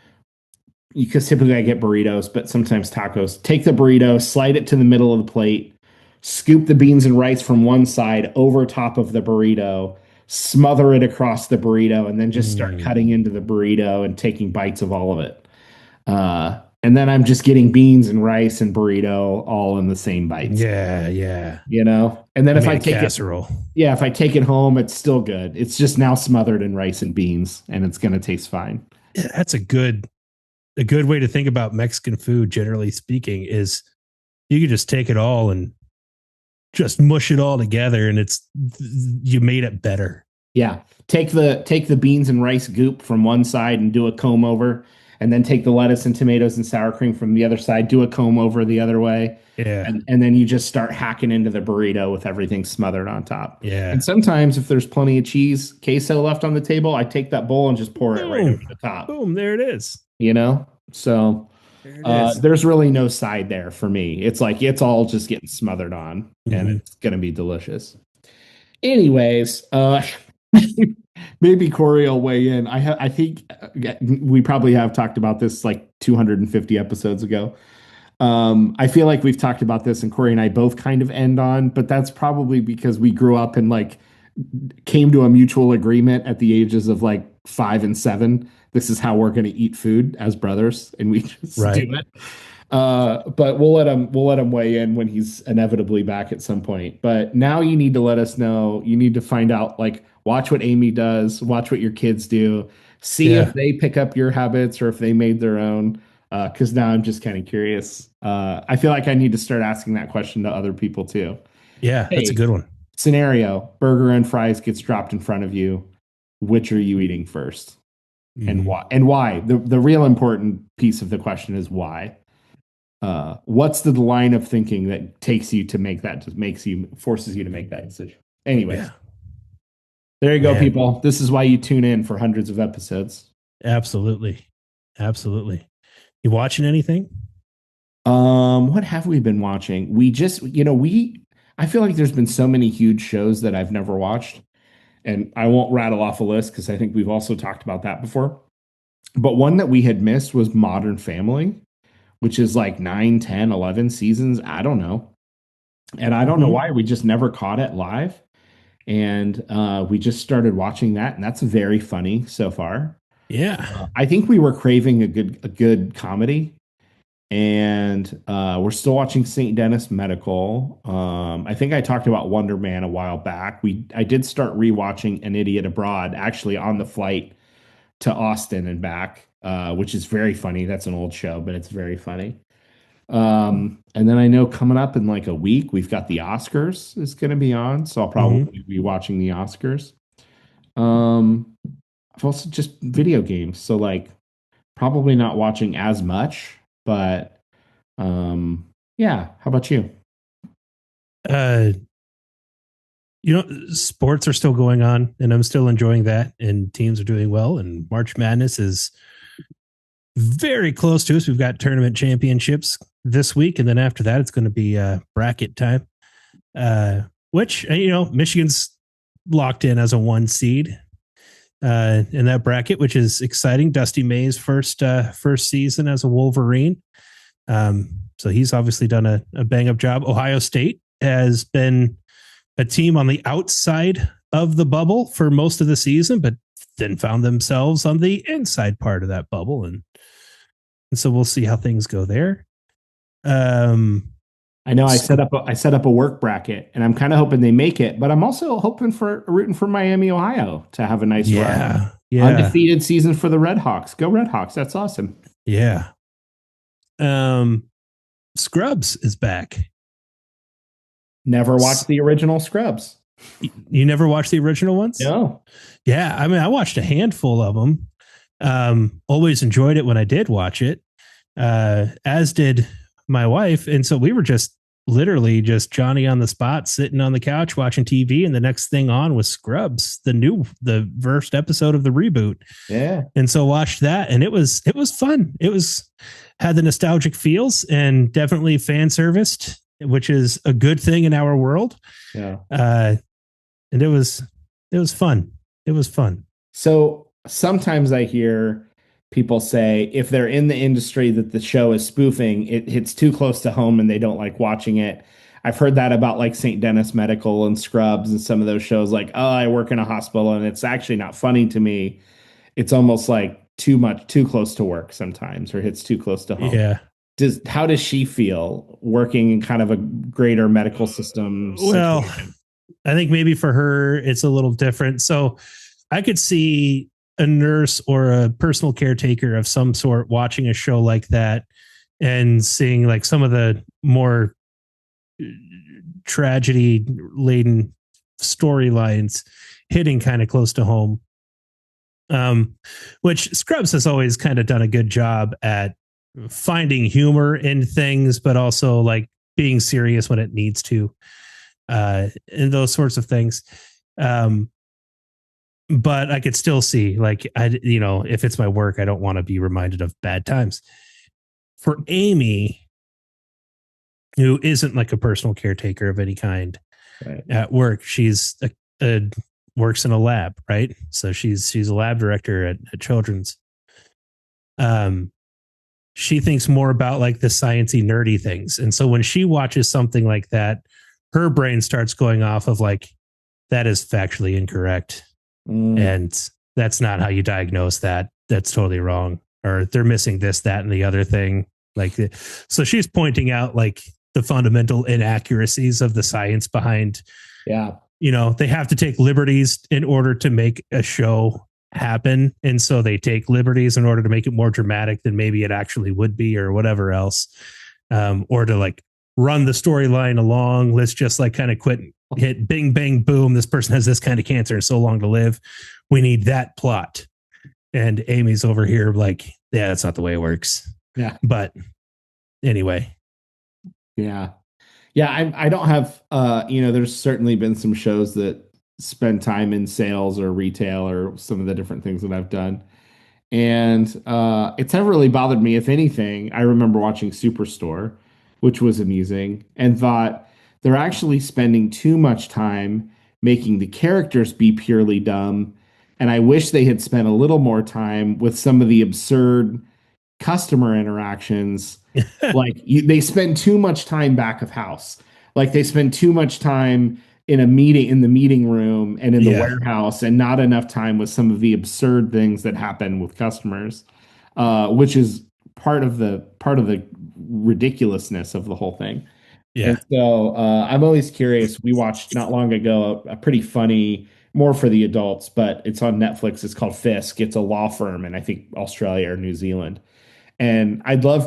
because typically I get burritos, but sometimes tacos. Take the burrito, slide it to the middle of the plate, scoop the beans and rice from one side over top of the burrito, smother it across the burrito, and then just start cutting into the burrito and taking bites of all of it. And then I'm just getting beans and rice and burrito all in the same bites. Yeah. And then I if made I a take casserole. if I take it home, it's still good. It's just now smothered in rice and beans, and it's going to taste fine. Yeah, that's a good way to think about Mexican food, generally speaking, is you can just take it all and just mush it all together, and you made it better. Yeah. Take the beans and rice goop from one side and do a comb over, and then take the lettuce and tomatoes and sour cream from the other side, do a comb over the other way. Yeah. And then you just start hacking into the burrito with everything smothered on top. Yeah. And sometimes if there's plenty of cheese, queso left on the table, I take that bowl and just pour it right over the top. Boom, there it is. So there's really no side there for me. It's like it's all just getting smothered on, and it's gonna be delicious. Anyways, maybe Corey will weigh in. I think we probably have talked about this like 250 episodes ago. I feel like we've talked about this, and Corey and I both kind of end on, but that's probably because we grew up and like came to a mutual agreement at the ages of like 5 and 7. This is how we're going to eat food as brothers, and we just do it. But we'll let him weigh in when he's inevitably back at some point. But now you need to let us know. You need to find out, like, watch what Amy does, watch what your kids do, see if they pick up your habits or if they made their own. Because now I'm just kind of curious. I feel like I need to start asking that question to other people too. Yeah, that's a good one. Scenario: burger and fries gets dropped in front of you. Which are you eating first? And why? And why? The real important piece of the question is why. What's the line of thinking that takes you to make that, forces you to make that decision? Anyways, there you go, people. This is why you tune in for hundreds of episodes. Absolutely. You watching anything? What have we been watching? We just, I feel like there's been so many huge shows that I've never watched, and I won't rattle off a list because I think we've also talked about that before. But one that we had missed was Modern Family, which is like 9, 10, 11 seasons. I don't know. And I don't know why we just never caught it live. And we just started watching that, and that's very funny so far. Yeah. I think we were craving a good comedy, and we're still watching St. Denis Medical. I think I talked about Wonder Man a while back. I did start rewatching An Idiot Abroad, actually on the flight to Austin and back, which is very funny. That's an old show, but it's very funny. And then I know coming up in like a week, we've got the Oscars is going to be on, so I'll probably be watching the Oscars. I've also just video games, so like probably not watching as much, but yeah. How about you? Sports are still going on, and I'm still enjoying that, and teams are doing well, and March Madness is very close to us. We've got tournament championships this week, and then after that, it's going to be bracket time, which, Michigan's locked in as a 1 seed in that bracket, which is exciting. Dusty May's first season as a Wolverine. So he's obviously done a bang up job. Ohio State has been a team on the outside of the bubble for most of the season, but then found themselves on the inside part of that bubble. And so we'll see how things go there. I know I set up a work bracket, and I'm kind of hoping they make it, but I'm also rooting for Miami, Ohio to have a nice run. Yeah. Undefeated season for the Red Hawks. Go Red Hawks. That's awesome. Yeah. Scrubs is back. Never watched the original Scrubs. You never watched the original ones? No. Yeah. I mean, I watched a handful of them. Always enjoyed it when I did watch it, as did my wife. And so we were just literally just Johnny on the spot, sitting on the couch watching TV. And the next thing on was Scrubs, the first episode of the reboot. Yeah. And so watched that, and it was fun. Had the nostalgic feels and definitely fan serviced, which is a good thing in our world. Yeah. And it was fun. It was fun. So sometimes I hear people say if they're in the industry that the show is spoofing, it hits too close to home and they don't like watching it. I've heard that about like St. Denis Medical and Scrubs and some of those shows, like, oh, I work in a hospital and it's actually not funny to me. It's almost like too close to work sometimes, or hits too close to home. Yeah. How does she feel working in kind of a greater medical system Well, situation? I think maybe for her it's a little different. So I could see a nurse or a personal caretaker of some sort watching a show like that and seeing like some of the more tragedy laden storylines hitting kind of close to home. Which Scrubs has always kind of done a good job at finding humor in things, but also like being serious when it needs to, and those sorts of things. But I could still see, like, if it's my work, I don't want to be reminded of bad times. For Amy, who isn't like a personal caretaker of any kind Right. at work, she's works in a lab, right? So she's a lab director at Children's. She thinks more about like the sciencey, nerdy things, and so when she watches something like that, her brain starts going off of like, that is factually incorrect. And that's not how you diagnose that. That's totally wrong. Or they're missing this, that, and the other thing. Like, so she's pointing out like the fundamental inaccuracies of the science behind. Yeah. They have to take liberties in order to make a show happen. And so they take liberties in order to make it more dramatic than maybe it actually would be, or whatever else. Or to like run the storyline along. Let's just like kind of hit bing, bang, boom. This person has this kind of cancer and so long to live. We need that plot. And Amy's over here like, yeah, that's not the way it works. Yeah. But anyway. Yeah. Yeah. I don't have, there's certainly been some shows that spend time in sales or retail or some of the different things that I've done. And it's never really bothered me. If anything, I remember watching Superstore, which was amusing, and thought they're actually spending too much time making the characters be purely dumb. And I wish they had spent a little more time with some of the absurd customer interactions. Like they spend too much time back of house. Like they spend too much time in the meeting room and in the warehouse, and not enough time with some of the absurd things that happen with customers, which is part of the ridiculousness of the whole thing. Yeah. And so I'm always curious. We watched not long ago a pretty funny, more for the adults, but it's on Netflix. It's called Fisk. It's a law firm in, I think, Australia or New Zealand. And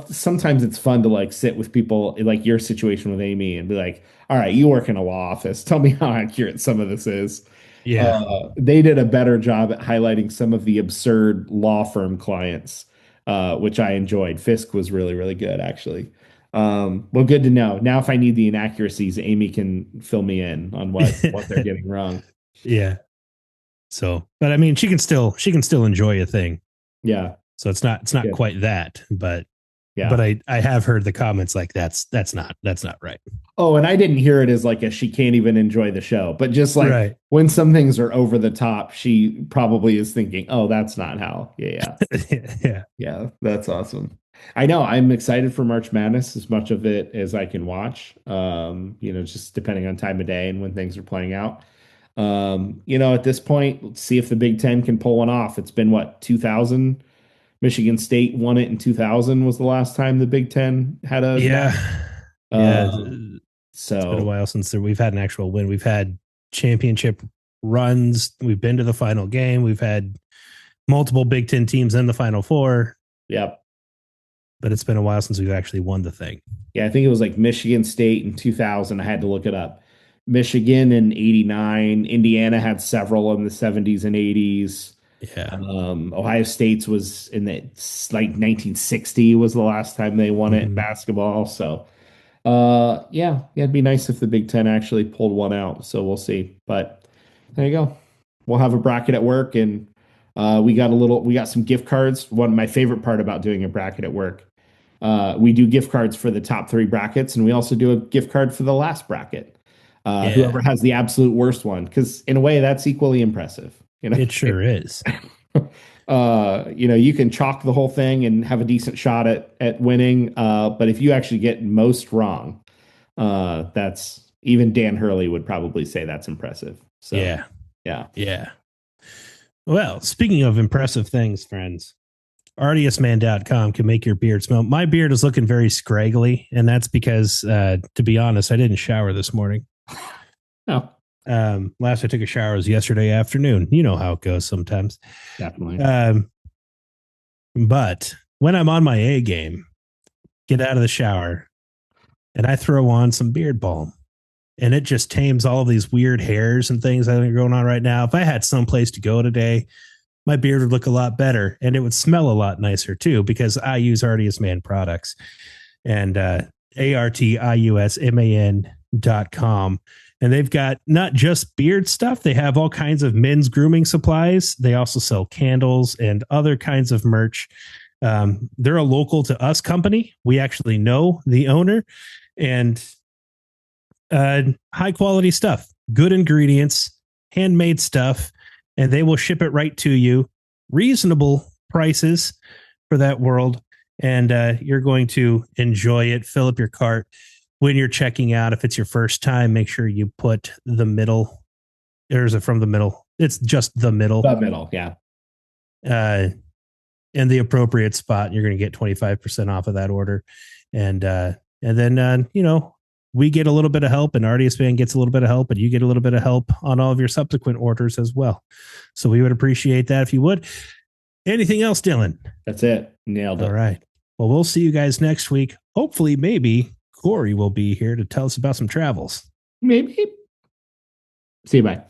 sometimes it's fun to like sit with people like your situation with Amy and be like, all right, you work in a law office. Tell me how accurate some of this is. Yeah. They did a better job at highlighting some of the absurd law firm clients, which I enjoyed. Fisk was really, really good, actually. Well, good to know. Now, if I need the inaccuracies, Amy can fill me in on what they're getting wrong. Yeah. So, but I mean, she can still enjoy a thing. Yeah. So it's not Good. quite that, but yeah. But I have heard the comments like that's not right. Oh, and I didn't hear it as like she can't even enjoy the show, but just like when some things are over the top, she probably is thinking, oh, that's not how. Yeah. Yeah. That's awesome. I know I'm excited for March Madness, as much of it as I can watch, just depending on time of day and when things are playing out. At this point, let's see if the Big Ten can pull one off. It's been 2000. Michigan State won it in 2000 was the last time the Big Ten had a so it's been a while since we've had an actual win. We've had championship runs. We've been to the final game. We've had multiple Big Ten teams in the Final Four. Yep. But it's been a while since we've actually won the thing. Yeah, I think it was like Michigan State in 2000. I had to look it up. Michigan in 89. Indiana had several in the 70s and 80s. Yeah. Ohio State's was in the like 1960 was the last time they won it in basketball. So, it'd be nice if the Big Ten actually pulled one out. So we'll see. But there you go. We'll have a bracket at work, and we got some gift cards. One of my favorite part about doing a bracket at work, we do gift cards for the top 3 brackets, and we also do a gift card for the last bracket. Whoever has the absolute worst one, because in a way that's equally impressive. It sure is. You can chalk the whole thing and have a decent shot at winning. But if you actually get most wrong, that's even Dan Hurley would probably say that's impressive. So yeah. Well, speaking of impressive things, friends, artiusman.com can make your beard smell. My beard is looking very scraggly, and that's because, to be honest, I didn't shower this morning. No, Last I took a shower was yesterday afternoon. You know how it goes sometimes. definitely. But when I'm on my A game, get out of the shower and I throw on some beard balm, and it just tames all of these weird hairs and things that are going on right now. If I had someplace to go today, my beard would look a lot better and it would smell a lot nicer too, because I use Artius Man products, and ARTIUSMAN.com. And they've got not just beard stuff. They have all kinds of men's grooming supplies. They also sell candles and other kinds of merch. They're a local to us company. We actually know the owner, and high quality stuff, good ingredients, handmade stuff, and they will ship it right to you. Reasonable prices for that world. And you're going to enjoy it. Fill up your cart. When you're checking out, if it's your first time, make sure you put the middle. Or is it from the middle? It's just the middle. The middle, yeah. In the appropriate spot. You're going to get 25% off of that order. And then, we get a little bit of help, and Artius Man gets a little bit of help, and you get a little bit of help on all of your subsequent orders as well. So we would appreciate that if you would. Anything else, Dillon? That's it. Nailed it. All right. Well, we'll see you guys next week. Hopefully, maybe Corey will be here to tell us about some travels. Maybe. See you. Bye.